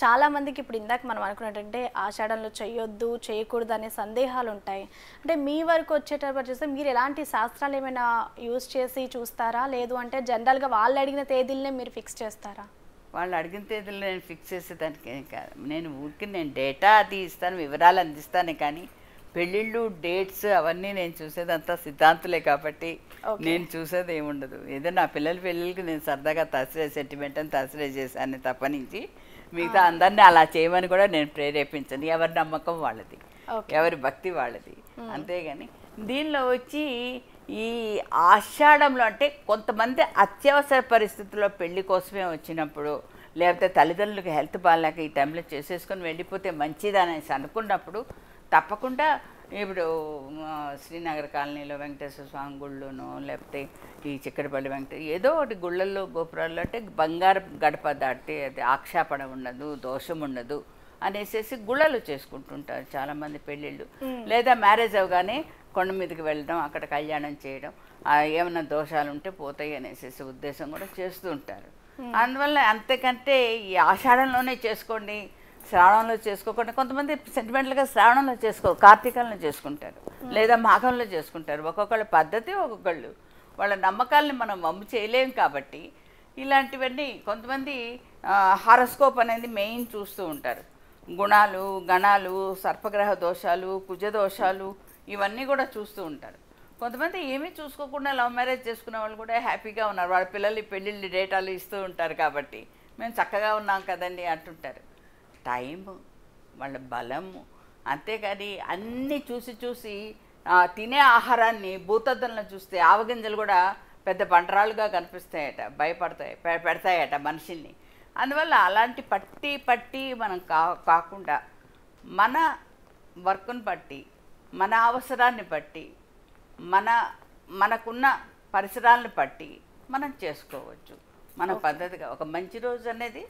చాలా మందికి ఇప్పుడు ఇందాక మనం అనుకున్నట్టంటే ఆషాఢంలో చేయొద్దు, చేయకూడదు అనే సందేహాలు ఉంటాయి. అంటే మీ వరకు వచ్చేటప్పుడు చూస్తే మీరు ఎలాంటి శాస్త్రాలు ఏమైనా యూజ్ చేసి చూస్తారా, లేదు అంటే జనరల్గా వాళ్ళు అడిగిన తేదీలనే మీరు ఫిక్స్ చేస్తారా? వాళ్ళు అడిగిన తేదీలు నేను ఫిక్స్ చేసేదానికి కాదు. నేను డేటా అది ఇస్తాను, వివరాలు అందిస్తాను. కానీ పెళ్ళిళ్ళు, డేట్స్ అవన్నీ నేను చూసేదంతా సిద్ధాంతులే కాబట్టి నేను చూసేది ఏముండదు. ఏదో నా పిల్లల పెళ్ళిళ్ళకి నేను సరదాగా థర్స్డే సెంటిమెంట్ అని థర్స్డే చేశాను తప్పనించి మిగతా అందరినీ అలా చేయమని కూడా నేను ప్రేరేపించను. ఎవరి నమ్మకం వాళ్ళది, ఎవరి భక్తి వాళ్ళది. అంతేగాని దీనిలో వచ్చి ఈ ఆషాఢంలో అంటే కొంతమంది అత్యవసర పరిస్థితుల్లో పెళ్లి కోసమే వచ్చినప్పుడు, లేకపోతే తల్లిదండ్రులకు హెల్త్ బాగాలేక ఈ టైంలో చేసేసుకొని వెళ్ళిపోతే మంచిది అనేసి అనుకున్నప్పుడు తప్పకుండా ఇప్పుడు శ్రీనగర్ కాలనీలో వెంకటేశ్వర స్వామి గుళ్ళోనో, లేకపోతే ఈ చిక్కడపల్లి ఏదో ఒకటి గుళ్ళల్లో, గోపురాల్లో అంటే బంగారు గడప దాటితే అది ఆక్షేపణ ఉండదు, దోషం ఉండదు అనేసి గుళ్ళలు చేసుకుంటుంటారు చాలామంది పెళ్ళిళ్ళు. లేదా మ్యారేజ్ అవగానే కొండ మీదకి వెళ్ళడం, అక్కడ కళ్యాణం చేయడం, ఏమైనా దోషాలు ఉంటే పోతాయి అనేసి ఉద్దేశం కూడా చేస్తూ ఉంటారు. అందువల్ల అంతకంటే ఈ ఆషాఢంలోనే చేసుకోండి, శ్రావణంలో చేసుకోకుండా, కొంతమంది సెంటిమెంటల్గా శ్రావణంలో చేసుకోరు, కార్తీకంలో చేసుకుంటారు, లేదా మాఘంలో చేసుకుంటారు. ఒక్కొక్కళ్ళ పద్ధతి ఒక్కొక్కళ్ళు, వాళ్ళ నమ్మకాలని మనం వమ్ము చేయలేం. కాబట్టి ఇలాంటివన్నీ కొంతమంది హారోస్కోప్ అనేది మెయిన్ చూస్తూ ఉంటారు. గుణాలు, గణాలు, సర్పగ్రహ దోషాలు, కుజ దోషాలు ఇవన్నీ కూడా చూస్తూ ఉంటారు. కొంతమంది ఏమీ చూసుకోకుండా లవ్ మ్యారేజ్ చేసుకునే వాళ్ళు కూడా హ్యాపీగా ఉన్నారు. వాళ్ళ పిల్లలు పెళ్ళిళ్ళు డేటాలు ఇస్తూ ఉంటారు కాబట్టి మేము చక్కగా ఉన్నాం కదండి అంటుంటారు. టైము, వాళ్ళ బలము, అంతేకాని అన్నీ చూసి తినే ఆహారాన్ని భూతద్దంలో చూస్తే ఆవగింజలు కూడా పెద్ద బండరాళ్ళుగా కనిపిస్తాయట, పెడతాయట మనిషిని. అందువల్ల అలాంటి పట్టి మనం కాకుండా మన వర్క్ను బట్టి, మన అవసరాన్ని బట్టి, మనకున్న పరిసరాలను బట్టి మనం చేసుకోవచ్చు. మన పద్ధతిగా ఒక మంచి రోజు అనేది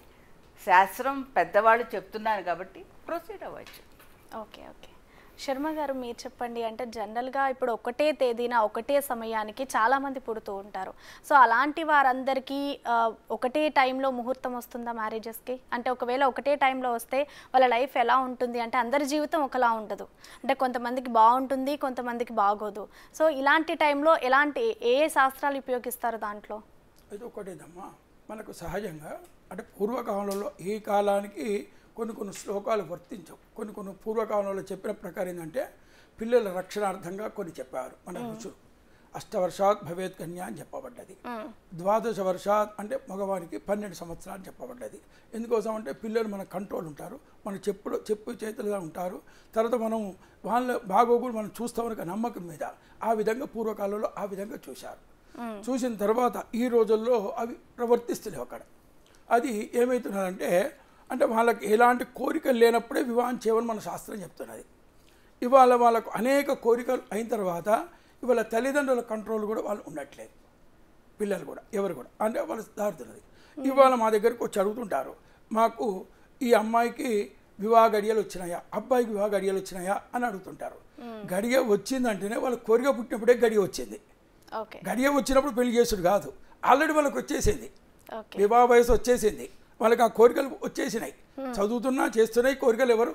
శాస్త్రం పెద్దవాళ్ళు చెప్తున్నారు కాబట్టి ప్రొసీడ్ అవ్వచ్చు. ఓకే ఓకే శర్మ గారు, మీరు చెప్పండి. అంటే జనరల్గా ఇప్పుడు ఒకటే తేదీన ఒకటే సమయానికి చాలామంది పుడుతూ ఉంటారు. సో అలాంటి వారందరికీ ఒకటే టైంలో ముహూర్తం వస్తుందా మ్యారేజెస్కి? అంటే ఒకవేళ ఒకటే టైంలో వస్తే వాళ్ళ లైఫ్ ఎలా ఉంటుంది? అంటే అందరి జీవితం ఒకలా ఉండదు. అంటే కొంతమందికి బాగుంటుంది, కొంతమందికి బాగోదు. సో ఇలాంటి టైంలో ఎలాంటి ఏ శాస్త్రాలు ఉపయోగిస్తారు దాంట్లో? ఇది ఒకటేదమ్మా, మనకు సహజంగా అంటే పూర్వకాలంలో ఈ కాలానికి కొన్ని శ్లోకాలు వర్తించవు. కొన్ని పూర్వకాలంలో చెప్పిన ప్రకారం ఏంటంటే పిల్లల రక్షణార్థంగా కొన్ని చెప్పారు మన ఋషులు. 8 వర్షాత్ భవేత్ కన్యా అని చెప్పబడ్డది. 12 వర్షాత్ అంటే మగవానికి 12 సంవత్సరాలు చెప్పబడ్డది. ఎందుకోసం అంటే పిల్లలు మన కంట్రోల్ ఉంటారు, మన చెప్పు చేతులుగా ఉంటారు. తర్వాత మనం వాళ్ళ బాగోగులు మనం చూస్తామని నమ్మకం మీద ఆ విధంగా పూర్వకాలంలో ఆ విధంగా చూశారు. చూసిన తర్వాత ఈ రోజుల్లో అవి ప్రవర్తిస్తున్నాయి అక్కడ. అది ఏమవుతున్నదంటే అంటే వాళ్ళకి ఎలాంటి కోరికలు లేనప్పుడే వివాహం చేయమని మన శాస్త్రం చెప్తున్నది. ఇవాళ వాళ్ళకు అనేక కోరికలు అయిన తర్వాత ఇవాళ తల్లిదండ్రుల కంట్రోల్ కూడా వాళ్ళు ఉండట్లేదు, పిల్లలు కూడా ఎవరు కూడా అంటే వాళ్ళు దారుతున్నది. ఇవాళ మా దగ్గరకు వచ్చి అడుగుతుంటారు, మాకు ఈ అమ్మాయికి వివాహ గడియలు వచ్చినాయా, అబ్బాయికి వివాహ గడియలు వచ్చినాయా అని అడుగుతుంటారు. గడియ వచ్చిందంటేనే వాళ్ళ కోరిక పుట్టినప్పుడే గడియ వచ్చింది. గడియ వచ్చినప్పుడు పెళ్లి చేసుడు కాదు, ఆల్రెడీ వాళ్ళకి వచ్చేసింది, వివాహ వయసు వచ్చేసింది, వాళ్ళకి ఆ కోరికలు వచ్చేసినాయి. చదువుతున్నా చేస్తున్నాయి కోరికలు, ఎవరు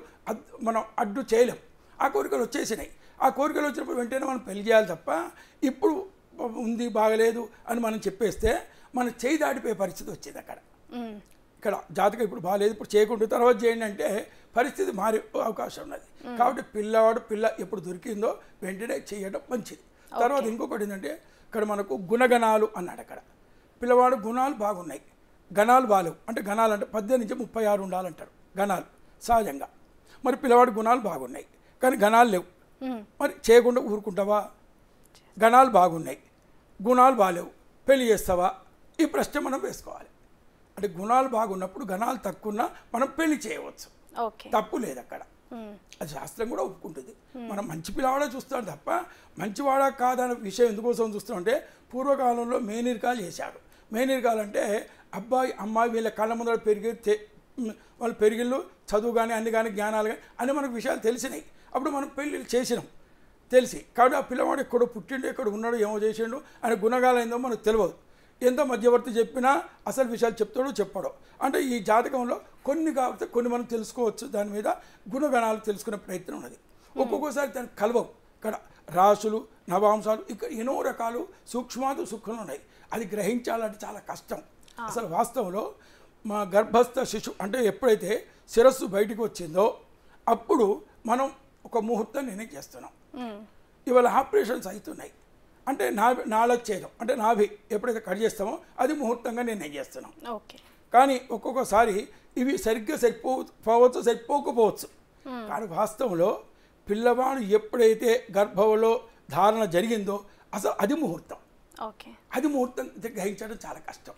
మనం అడ్డు చేయలేం. ఆ కోరికలు వచ్చేసినాయి. ఆ కోరికలు వచ్చినప్పుడు వెంటనే మనం పెళ్లి చేయాలి తప్ప ఇప్పుడు ఉంది బాగలేదు అని మనం చెప్పేస్తే మన చేయి దాటిపోయే పరిస్థితి వచ్చింది అక్కడ. ఇక్కడ జాతకం ఇప్పుడు బాగాలేదు, ఇప్పుడు చేయకుండా తర్వాత చేయండి అంటే పరిస్థితి మారే అవకాశం ఉన్నది. కాబట్టి పిల్ల ఎప్పుడు దొరికిందో వెంటనే చేయడం మంచిది. తర్వాత ఇంకొకటి ఏంటంటే ఇక్కడ మనకు గుణగణాలు అన్నాడు. అక్కడ పిల్లవాడు గుణాలు బాగున్నాయి, గణాలు బాలేవు. అంటే గణాలు అంటే 18 నుంచి 36 ఉండాలంటారు గణాలు సహజంగా. మరి పిల్లవాడి గుణాలు బాగున్నాయి కానీ గణాలు లేవు, మరి చేయకుండా ఊరుకుంటావా? గణాలు బాగున్నాయి, గుణాలు బాలేవు, పెళ్లి చేస్తావా? ఈ ప్రశ్న మనం వేసుకోవాలి. అంటే గుణాలు బాగున్నప్పుడు గణాలు తక్కువ మనం పెళ్లి చేయవచ్చు, తప్పు లేదు అక్కడ. అది శాస్త్రం కూడా ఒప్పుకుంటుంది. మనం మంచి పిల్లవాడే చూస్తాడు తప్ప మంచివాడా కాదనే విషయం ఎందుకోసం చూస్తామంటే పూర్వకాలంలో మేనరికాలు చేశాడు. మేనరికాలు అంటే అబ్బాయి అమ్మాయి వీళ్ళ కళ్ళ ముందర వాళ్ళు పెరిగిళ్ళు చదువు కానీ అన్ని కానీ జ్ఞానాలు కానీ అన్నీ మనకు విషయాలు తెలిసినాయి. అప్పుడు మనం పెళ్ళిళ్ళు చేసినాం తెలిసి. కాబట్టి ఆ పిల్లవాడు ఎక్కడో పుట్టిండు, ఎక్కడ ఉన్నాడు, ఏమో చేసిండు ఆయన గుణగాలు ఏందో మనకు తెలియదు. ఎంతో మధ్యవర్తి చెప్పినా అసలు విషయాలు చెప్తాడో చెప్పాడో. అంటే ఈ జాతకంలో కొన్ని కాకపోతే కొన్ని మనం తెలుసుకోవచ్చు, దాని మీద గుణగణాలు తెలుసుకునే ప్రయత్నం ఉన్నది. ఒక్కొక్కసారి దానికి కలవవు. ఇక్కడ రాసులు నవాంశాలు ఇక్కడ ఎన్నో రకాలు సూక్ష్మాలు సూక్ష్మాలు ఉన్నాయి. అది గ్రహించాలంటే చాలా కష్టం. అసలు వాస్తవంలో మా గర్భస్థ శిశువు అంటే ఎప్పుడైతే శిరస్సు బయటికి వచ్చిందో అప్పుడు మనం ఒక ముహూర్తం నిర్ణయం చేస్తున్నాం. ఇవాళ ఆపరేషన్స్ అవుతున్నాయి అంటే నాళచ్ఛేదం అంటే నాభి ఎప్పుడైతే కట్ చేస్తామో అది ముహూర్తంగా నిర్ణయం చేస్తున్నాం. కానీ ఒక్కొక్కసారి ఇవి సరిగ్గా సరిపోవచ్చు సరిపోకపోవచ్చు. కానీ వాస్తవంలో పిల్లవాడు ఎప్పుడైతే గర్భంలో ధారణ జరిగిందో అసలు అది ముహూర్తం. అది ముహూర్తం గ్రహించడం చాలా కష్టం.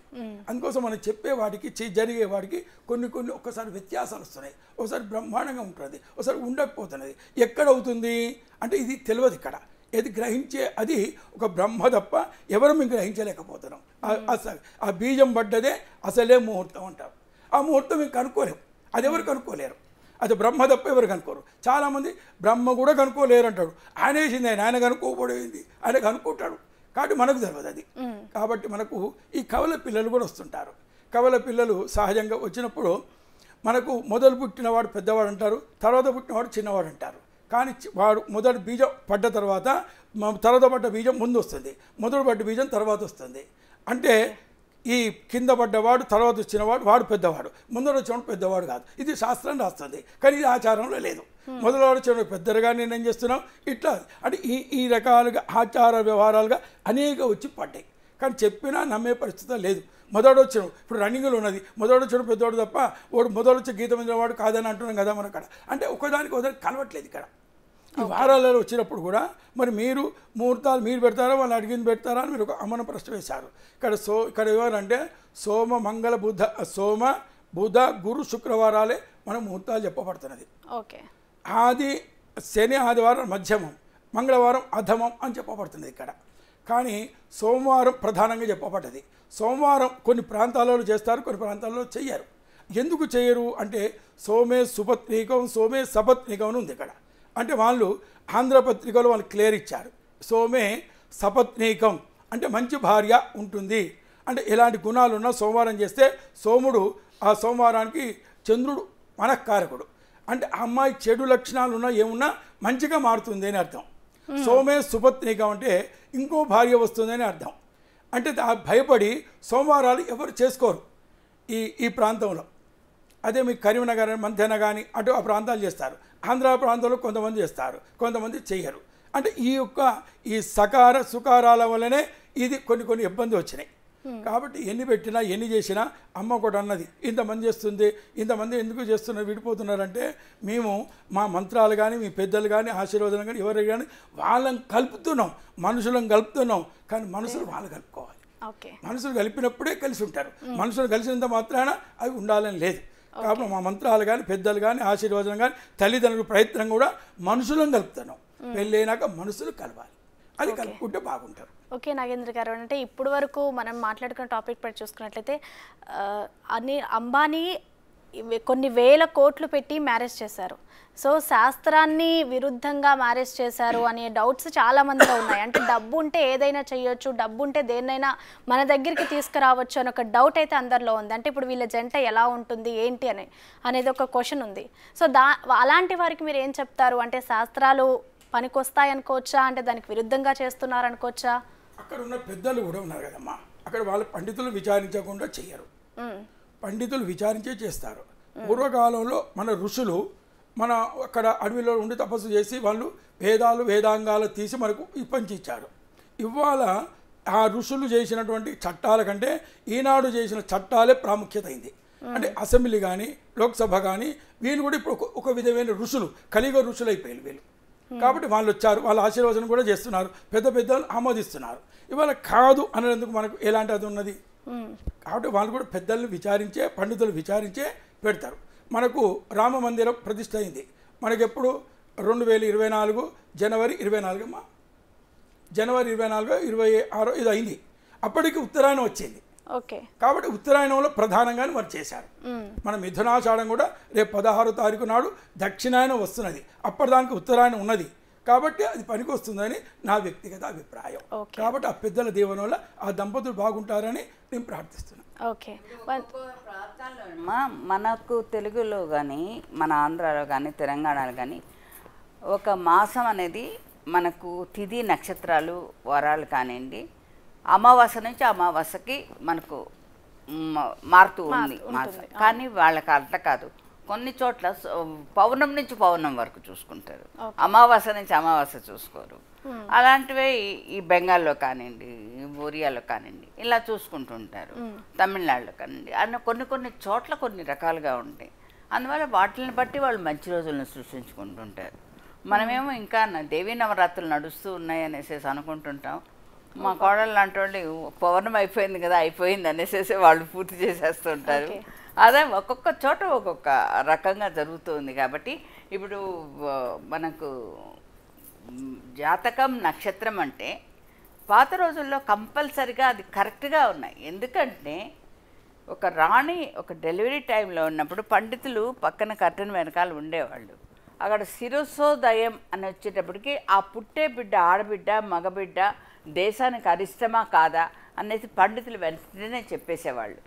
అందుకోసం మనం చెప్పే వాటికి జరిగే వాటికి కొన్ని ఒక్కసారి వ్యత్యాసాలు వస్తున్నాయి. ఒకసారి బ్రహ్మాండంగా ఉంటుంది, ఒకసారి ఉండకపోతున్నది. ఎక్కడవుతుంది అంటే ఇది తెలియదు. ఇక్కడ ఏది గ్రహించే అది ఒక బ్రహ్మ తప్ప ఎవరు మేము గ్రహించలేకపోతున్నాం. ఆ బీజం పడ్డదే అసలే ముహూర్తం అంటారు. ఆ ముహూర్తం మేము కనుక్కోలేము, అది ఎవరు కనుక్కోలేరు. అది బ్రహ్మ తప్ప ఎవరు కనుక్కోరు. చాలామంది బ్రహ్మ కూడా కనుక్కోలేరు అంటాడు. ఆయన వేసింది ఆయన కనుక్కోకపోయింది, ఆయన కనుక్కుంటాడు. కాబట్టి మనకు తెలియదు అది. కాబట్టి మనకు ఈ కవల పిల్లలు కూడా వస్తుంటారు. కవల పిల్లలు సహజంగా వచ్చినప్పుడు మనకు మొదలు పుట్టినవాడు పెద్దవాడు అంటారు, తర్వాత పుట్టినవాడు చిన్నవాడు అంటారు. కానీ వాడు మొదటి బీజం పడ్డ తర్వాత తర్వాత పడ్డ బీజం ముందు వస్తుంది, మొదలు పడ్డ బీజం తర్వాత వస్తుంది. అంటే ఈ కింద పడ్డవాడు తర్వాత వచ్చినవాడు వాడు పెద్దవాడు, ముందర వచ్చినవాడు పెద్దవాడు కాదు. ఇది శాస్త్రం రాస్తుంది, కానీ ఇది ఆచారంలో లేదు. మొదలవాడు వచ్చినవాడు పెద్దగా నిర్ణయం చేస్తున్నాం ఇట్లా. అంటే ఈ రకాలుగా ఆచార వ్యవహారాలుగా అనేక వచ్చి పడ్డాయి. కానీ చెప్పినా నమ్మే పరిస్థితి లేదు. మొదటి వచ్చిన ఇప్పుడు రన్నింగ్లో ఉన్నది, మొదటి వచ్చిన పెద్దవాడు తప్ప వాడు మొదటి వచ్చి గీత మీద వాడు కాదని అంటున్నాం కదా మన అక్కడ. అంటే ఒకదానికి ఒకదానికి కలవట్లేదు ఇక్కడ. ఈ వారాలలో వచ్చినప్పుడు కూడా మరి మీరు ముహూర్తాలు మీరు పెడతారా వాళ్ళు అడిగింది పెడతారా అని మీరు ఒక అమన ప్రశ్న వేశారు. ఇక్కడ ఎవరంటే సోమ మంగళ బుధ గురు శుక్రవారాలే మనం ముహూర్తాలు చెప్పబడుతున్నది. ఆది శని ఆదివారం మధ్యమం, మంగళవారం అధమం అని చెప్పబడుతుంది ఇక్కడ. కానీ సోమవారం ప్రధానంగా చెప్పబడ్డది. సోమవారం కొన్ని ప్రాంతాలలో చేస్తారు, కొన్ని ప్రాంతాలలో చెయ్యరు. ఎందుకు చేయరు అంటే సోమే సుపత్నికం, సోమే సపత్నికం అని ఉంది ఇక్కడ. అంటే వాళ్ళు ఆంధ్రపత్రికలో వాళ్ళు క్లియర్ ఇచ్చారు. సోమే సపత్నికం అంటే మంచి భార్య ఉంటుంది, అంటే ఎలాంటి గుణాలు ఉన్నా సోమవారం చేస్తే సోముడు ఆ సోమవారానికి చంద్రుడు మనఃకారకుడు, అంటే ఆ అమ్మాయి చెడు లక్షణాలు ఉన్నా ఏమున్నా మంచిగా మారుతుంది అని అర్థం. సోమే సుపత్నికం అంటే ఇంకో భార్య వస్తుందని అర్థం. అంటే భయపడి సోమవారాలు ఎవరు చేసుకోరు ఈ ప్రాంతంలో. అదే మీకు కరీంనగర్, మంథెన కానీ అటు ఆ ప్రాంతాలు చేస్తారు. ఆంధ్ర ప్రాంతంలో కొంతమంది చేస్తారు, కొంతమంది చెయ్యరు. అంటే ఈ సకార సుకారాల వల్లనే ఇది కొన్ని ఇబ్బంది వచ్చినాయి. కాబట్టి ఎన్ని పెట్టినా ఎన్ని చేసినా అమ్మ కూడా అన్నది ఇంతమంది చేస్తుంది, ఇంతమంది ఎందుకు చేస్తున్నారు విడిపోతున్నారంటే మేము మా మంత్రాలు కానీ మీ పెద్దలు కానీ ఆశీర్వాదాలు కానీ ఎవరు కానీ వాళ్ళని కలుపుతున్నాం, మనుషులను కలుపుతున్నాం. కానీ మనుషులు వాళ్ళు కలుపుకోవాలి. మనుషులు కలిపినప్పుడే కలిసి ఉంటారు. మనుషులు కలిసినంత మాత్రాన అవి ఉండాలని లేదు. కాబట్టి మా మంత్రాలు కానీ పెద్దలు కానీ ఆశీర్వాదం కానీ తల్లిదండ్రుల ప్రయత్నం కూడా మనుషులను కలుపుతున్నాం. పెళ్ళైనాక మనుషులు కలవాలి, అది కలుపుకుంటే బాగుంటారు. ఓకే నాగేంద్ర గారు, అంటే ఇప్పుడు వరకు మనం మాట్లాడుకున్న టాపిక్ పట్టి చూసుకున్నట్లయితే అంబానీ కొన్ని వేల కోట్లు పెట్టి మ్యారేజ్ చేశారు. సో శాస్త్రాన్ని విరుద్ధంగా మ్యారేజ్ చేశారు అనే డౌట్స్ చాలా మందిలో ఉన్నాయి. అంటే డబ్బు ఉంటే ఏదైనా చేయొచ్చు, డబ్బు ఉంటే దేన్నైనా మన దగ్గరికి తీసుకురావచ్చు అని ఒక డౌట్ అయితే అందరిలో ఉంది. అంటే ఇప్పుడు వీళ్ళ జంట ఎలా ఉంటుంది ఏంటి అనేది ఒక క్వశ్చన్ ఉంది. సో అలాంటి వారికి మీరు ఏం చెప్తారు? అంటే శాస్త్రాలు పనికొస్తాయి అనుకోవచ్చా, అంటే దానికి విరుద్ధంగా చేస్తున్నారు అనుకోవచ్చా? అక్కడ ఉన్న పెద్దలు కూడా ఉన్నారు కదమ్మా, అక్కడ వాళ్ళు పండితులు విచారించకుండా చెయ్యరు, పండితులు విచారించే చేస్తారు. పూర్వకాలంలో మన ఋషులు మన అక్కడ అడవిలో ఉండి తపస్సు చేసి వాళ్ళు వేదాంగాలు తీసి మనకు పంచిచ్చారు. ఇవాళ ఆ ఋషులు చేసినటువంటి చట్టాల కంటే ఈనాడు చేసిన చట్టాలే ప్రాముఖ్యత అయింది. అంటే అసెంబ్లీ కానీ లోక్సభ కానీ వీళ్ళు కూడా ఇప్పుడు ఒక విధమైన ఋషులు, కలియుగ ఋషులు అయిపోయారు వీళ్ళు. కాబట్టి వాళ్ళు వచ్చారు, వాళ్ళ ఆశీర్వచనం కూడా చేస్తున్నారు, పెద్దలు ఆమోదిస్తున్నారు. ఇవాళ కాదు అనేందుకు మనకు ఎలాంటి అది ఉన్నది. కాబట్టి వాళ్ళు కూడా పెద్దలను విచారించే, పండితులు విచారించే పెడతారు. మనకు రామ మందిరం ప్రతిష్ఠ అయింది మనకెప్పుడు 2024 జనవరి 24 అమ్మా, జనవరి 24, 26 ఇది అయింది. అప్పటికి ఉత్తరాయణం వచ్చింది. కాబట్టి ఉత్తరాయణంలో ప్రధానంగానే వారు చేశారు. మన మిథునాషాఢం కూడా రేపు 16వ తారీఖు నాడు దక్షిణాయనం వస్తున్నది. అప్పటిదానికి ఉత్తరాయణం ఉన్నది కాబట్టి అది పనికి వస్తుందని నా వ్యక్తిగత అభిప్రాయం. కాబట్టి ఆ పెద్దల దీవెన వల్ల ఆ దంపతులు బాగుంటారని నేను ప్రార్థిస్తున్నాను. మనకు తెలుగులో కానీ మన ఆంధ్రాలో కానీ తెలంగాణలో కానీ ఒక మాసం అనేది మనకు తిథి నక్షత్రాలు వారాలు కానివ్వండి అమావాస్య నుంచి అమావాస్యకి మనకు మారుతూ ఉంది మాసం. కానీ వాళ్ళకి అట్లా కాదు, కొన్ని చోట్ల పౌర్ణం నుంచి పౌర్ణం వరకు చూసుకుంటారు, అమావాస్య నుంచి అమావాస్య చూసుకోరు. అలాంటివే ఈ బెంగాల్లో కానివ్వండి, ఒరియాలో కానివ్వండి ఇలా చూసుకుంటుంటారు, తమిళనాడులో కానివ్వండి. అన్న కొన్ని చోట్ల కొన్ని రకాలుగా ఉంటాయి. అందువల్ల వాటిని బట్టి వాళ్ళు మంచి రోజులను సృష్టించుకుంటుంటారు. మనమేమో ఇంకా దేవీ నవరాత్రులు నడుస్తూ ఉన్నాయి అనేసి అనుకుంటుంటాం. మా కోడలు లాంటి వాళ్ళు పౌర్ణం అయిపోయింది కదా అయిపోయింది అనేసి వాళ్ళు పూర్తి చేసేస్తుంటారు. అదే ఒక్కొక్క చోట ఒక్కొక్క రకంగా జరుగుతుంది. కాబట్టి ఇప్పుడు మనకు జాతకం నక్షత్రం అంటే పాత రోజుల్లో కంపల్సరిగా అది కరెక్ట్గా ఉన్నాయి. ఎందుకంటే ఒక రాణి ఒక డెలివరీ టైంలో ఉన్నప్పుడు పండితులు పక్కన కర్టెన్ వెనకాల ఉండేవాళ్ళు. అక్కడ శిరస్సోదయం అని వచ్చేటప్పటికి ఆ పుట్టే బిడ్డ ఆడబిడ్డ మగబిడ్డ దేశానికి అరిష్టమా కాదా అనేసి పండితులు వెంటనే చెప్పేసేవాళ్ళు.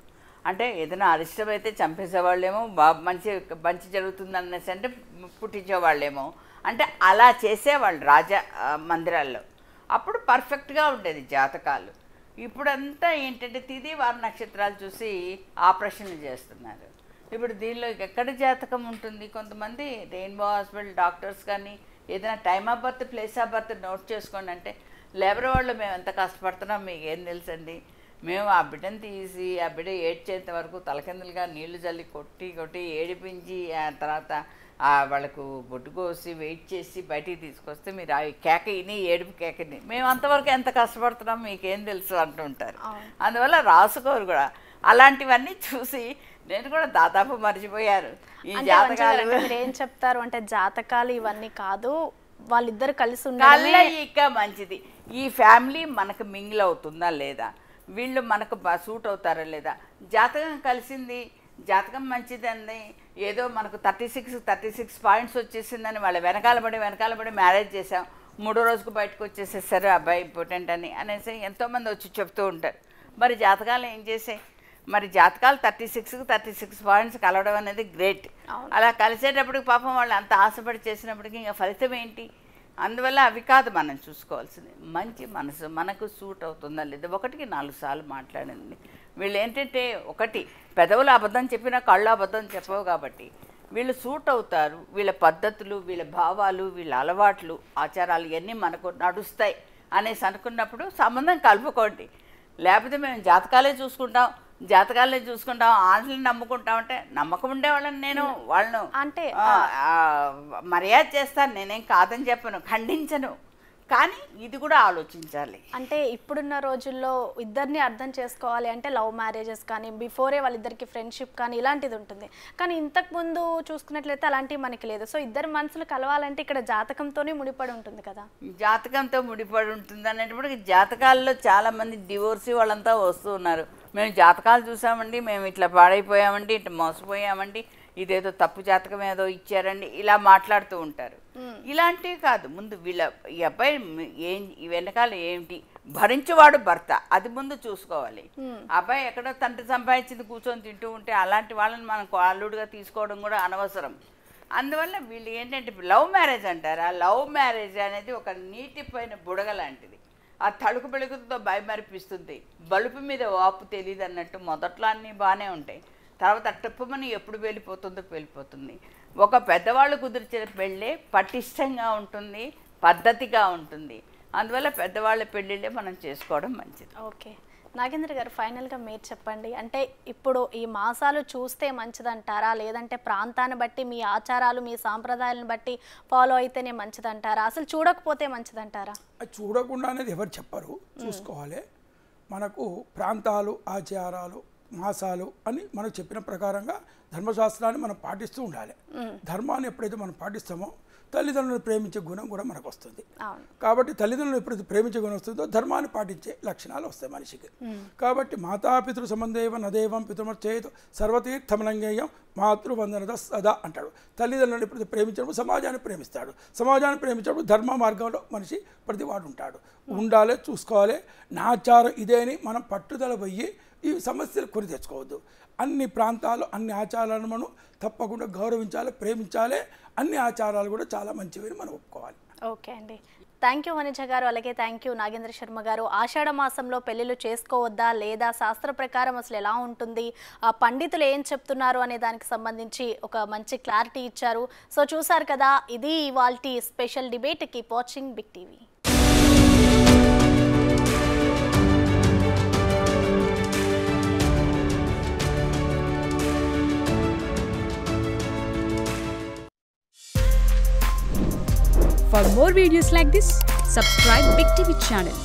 అంటే ఏదైనా అరిష్టమైతే చంపేసేవాళ్ళేమో, మంచి జరుగుతుంది అనేసి అంటే పుట్టించేవాళ్ళేమో. అంటే అలా చేసేవాళ్ళు రాజా మందిరాల్లో. అప్పుడు పర్ఫెక్ట్గా ఉండేది జాతకాలు. ఇప్పుడంతా ఏంటంటే తిథి వార నక్షత్రాలు చూసి ఆపరేషన్లు చేస్తున్నారు. ఇప్పుడు దీనిలో ఎక్కడ జాతకం ఉంటుంది? కొంతమంది రెయిన్బో హాస్పిటల్ డాక్టర్స్ కానీ ఏదైనా time of birth place of birth note చేసుకోండి అంటే లేబర్ వాళ్ళు మేము ఎంత కష్టపడుతున్నాం మీకు ఏం తెలుసండి, మేము ఆ బిడ్డను తీసి ఆ బిడ్డ ఏడ్చేంత వరకు తలకిందులుగా నీళ్లు చల్లి కొట్టి ఏడిపించి ఆ తర్వాత వాళ్ళకు బొట్టు కోసి వెయిట్ చేసి బయటికి తీసుకొస్తే మీరు ఆ కేకని ఏడుపు కేకని మేము అంతవరకు ఎంత కష్టపడుతున్నాం మీకేం తెలుసు అంటుంటారు. అందువల్ల రాసుకోరు కూడా. అలాంటివన్నీ చూసి నేను కూడా దాదాపు మర్చిపోయారు ఈ అంటే జాతకాలు. అంటే మీరు ఏం చెప్తారు అంటే జాతకాలు ఇవన్నీ కాదు, వాళ్ళిద్దరు కలిసి ఉండాలి కలయిక మంచిది. ఈ ఫ్యామిలీ మనకు మింగిల్ అవుతుందా లేదా, వీళ్ళు మనకు సూట్ అవుతారా లేదా, జాతకం కలిసింది, జాతకం మంచిదండి, ఏదో మనకు 36 పాయింట్స్ వచ్చేసిందని వాళ్ళ వెనకాల పడి మ్యారేజ్ చేసాం, 3వ రోజుకు బయటకు వచ్చేసేసారు అబ్బాయి ఇంపార్టెంట్ అనేసి ఎంతోమంది వచ్చి చెప్తూ ఉంటారు. మరి జాతకాలు ఏం చేసాయి? మరి జాతకాలు 36 పాయింట్స్ కలవడం అనేది గ్రేట్. అలా కలిసేటప్పటికి పాపం వాళ్ళు అంత ఆశపడి చేసినప్పటికీ ఇంకా ఫలితం ఏంటి? అందువల్ల అవి కాదు మనం చూసుకోవాల్సింది, మంచి మనసు మనకు సూట్ అవుతుందా లేదా. 1కి 4 సార్లు మాట్లాడింది. వీళ్ళు ఏంటంటే ఒకటి పెదవులు అబద్ధం చెప్పినా కళ్ళు అబద్ధం చెప్పవు కాబట్టి వీళ్ళు సూట్ అవుతారు. వీళ్ళ పద్ధతులు, వీళ్ళ భావాలు, వీళ్ళ అలవాట్లు, ఆచారాలు ఇవన్నీ మనకు నడుస్తాయి అనేసి అనుకున్నప్పుడు సంబంధం కలుపుకోండి. లేకపోతే మేము జాతకాలే చూసుకుంటాం ఆటలను నమ్ముకుంటామంటే నమ్మకం ఉండేవాళ్ళని నేను వాళ్ళను అంటే మర్యాద చేస్తాను, నేనేం కాదని చెప్పను, ఖండించను, కానీ ఇది కూడా ఆలోచించాలి. అంటే ఇప్పుడున్న రోజుల్లో ఇద్దరిని అర్థం చేసుకోవాలి అంటే లవ్ మ్యారేజెస్ కానీ బిఫోరే వాళ్ళిద్దరికి ఫ్రెండ్షిప్ కానీ ఇలాంటిది ఉంటుంది. కానీ ఇంతకుముందు చూసుకున్నట్లయితే అలాంటివి మనకి లేదు. సో ఇద్దరు మనసులు కలవాలంటే ఇక్కడ జాతకంతోనే ముడిపడి ఉంటుంది కదా. జాతకంతో ముడిపడి ఉంటుంది అనేటప్పుడు జాతకాల్లో చాలామంది డివోర్సీ వాళ్ళంతా వస్తూ ఉన్నారు. మేము జాతకాలు చూసామండి, మేము ఇట్లా పాడైపోయామండి, ఇట్లా మోసపోయామండి, ఇదేదో తప్పు జాతకం ఏదో ఇచ్చారండి, ఇలా మాట్లాడుతూ ఉంటారు. ఇలాంటివి కాదు, ముందు వీళ్ళ ఈ అబ్బాయి ఈ వెనకాల ఏంటి, భరించేవాడు భర్త, అది ముందు చూసుకోవాలి. అబ్బాయి ఎక్కడో తండ్రి సంపాదించింది కూర్చొని తింటూ ఉంటే అలాంటి వాళ్ళని మనం అల్లుడుగా తీసుకోవడం కూడా అనవసరం. అందువల్ల వీళ్ళు ఏంటంటే లవ్ మ్యారేజ్ అంటారు. ఆ లవ్ మ్యారేజ్ అనేది ఒక నీటిపోయిన బుడగ లాంటిది. ఆ తడుకు బెళుకుతో భయమరిపిస్తుంది, బలుపు మీద వాపు తెలియదు అన్నట్టు. మొదట్లో అన్నీ బాగానే ఉంటాయి, తర్వాత టిప్పమని ఎప్పుడు వెళ్ళిపోతుంది. ఒక పెద్దవాళ్ళు కుదిర్చిన పెళ్ళే పటిష్టంగా ఉంటుంది, పద్ధతిగా ఉంటుంది. అందువల్ల పెద్దవాళ్ళ పెళ్ళిళ్ళే మనం చేసుకోవడం మంచిది. ఓకే నాగేంద్ర గారు, ఫైనల్గా మీరు చెప్పండి. అంటే ఇప్పుడు ఈ మాసాలు చూస్తే మంచిదంటారా, లేదంటే ప్రాంతాన్ని బట్టి మీ ఆచారాలు మీ సాంప్రదాయాలను బట్టి ఫాలో అయితేనే మంచిదంటారా, అసలు చూడకపోతే మంచిదంటారా? చూడకుండా అనేది ఎవరు చెప్పరు, చూసుకోవాలి. మనకు ప్రాంతాలు, ఆచారాలు, మాసాలు అని మనకు చెప్పిన ప్రకారంగా ధర్మశాస్త్రాన్ని మనం పాటిస్తూ ఉండాలి. ధర్మాన్ని ఎప్పుడైతే మనం పాటిస్తామో తల్లిదండ్రులను ప్రేమించే గుణం కూడా మనకు వస్తుంది. కాబట్టి తల్లిదండ్రులను ఎప్పుడైతే ప్రేమించే గుణం వస్తుందో ధర్మాన్ని పాటించే లక్షణాలు వస్తాయి మనిషికి. కాబట్టి మాతాపితృ సంబంధేవ నదేవం పితృమర్చేత్ సర్వతీర్థమలంగేయం మాతృవందనద సదా అంటాడు. తల్లిదండ్రులను ఎప్పుడైతే ప్రేమించినప్పుడు సమాజాన్ని ప్రేమిస్తాడు. సమాజాన్ని ప్రేమించినప్పుడు ధర్మ మార్గంలో మనిషి ప్రతివాడు ఉంటాడు. ఉండాలి, చూసుకోవాలి. నాచారం ఇదే అని మనం పట్టుదల పోయి ఈ సమస్యలు కొని తెచ్చుకోవద్దు. అన్ని ప్రాంతాలు, అన్ని ఆచారాలను మనం తప్పకుండా గౌరవించాలి, ప్రేమించాలి. అన్ని ఆచారాలు కూడా చాలా మంచివి మనం ఒప్పుకోవాలి. ఓకే అండి, థ్యాంక్ యూ వనిజ గారు, అలాగే థ్యాంక్ యూ నాగేంద్ర శర్మ గారు. ఆషాఢ మాసంలో పెళ్ళిళ్ళు చేసుకోవద్దా లేదా, శాస్త్ర ప్రకారం అసలు ఎలా ఉంటుంది, ఆ పండితులు ఏం చెప్తున్నారు అనే దానికి సంబంధించి ఒక మంచి క్లారిటీ ఇచ్చారు. సో చూసారు కదా, ఇది ఇవాల్టి special debate. Keep watching big TV. For more videos like this, subscribe Big TV channel.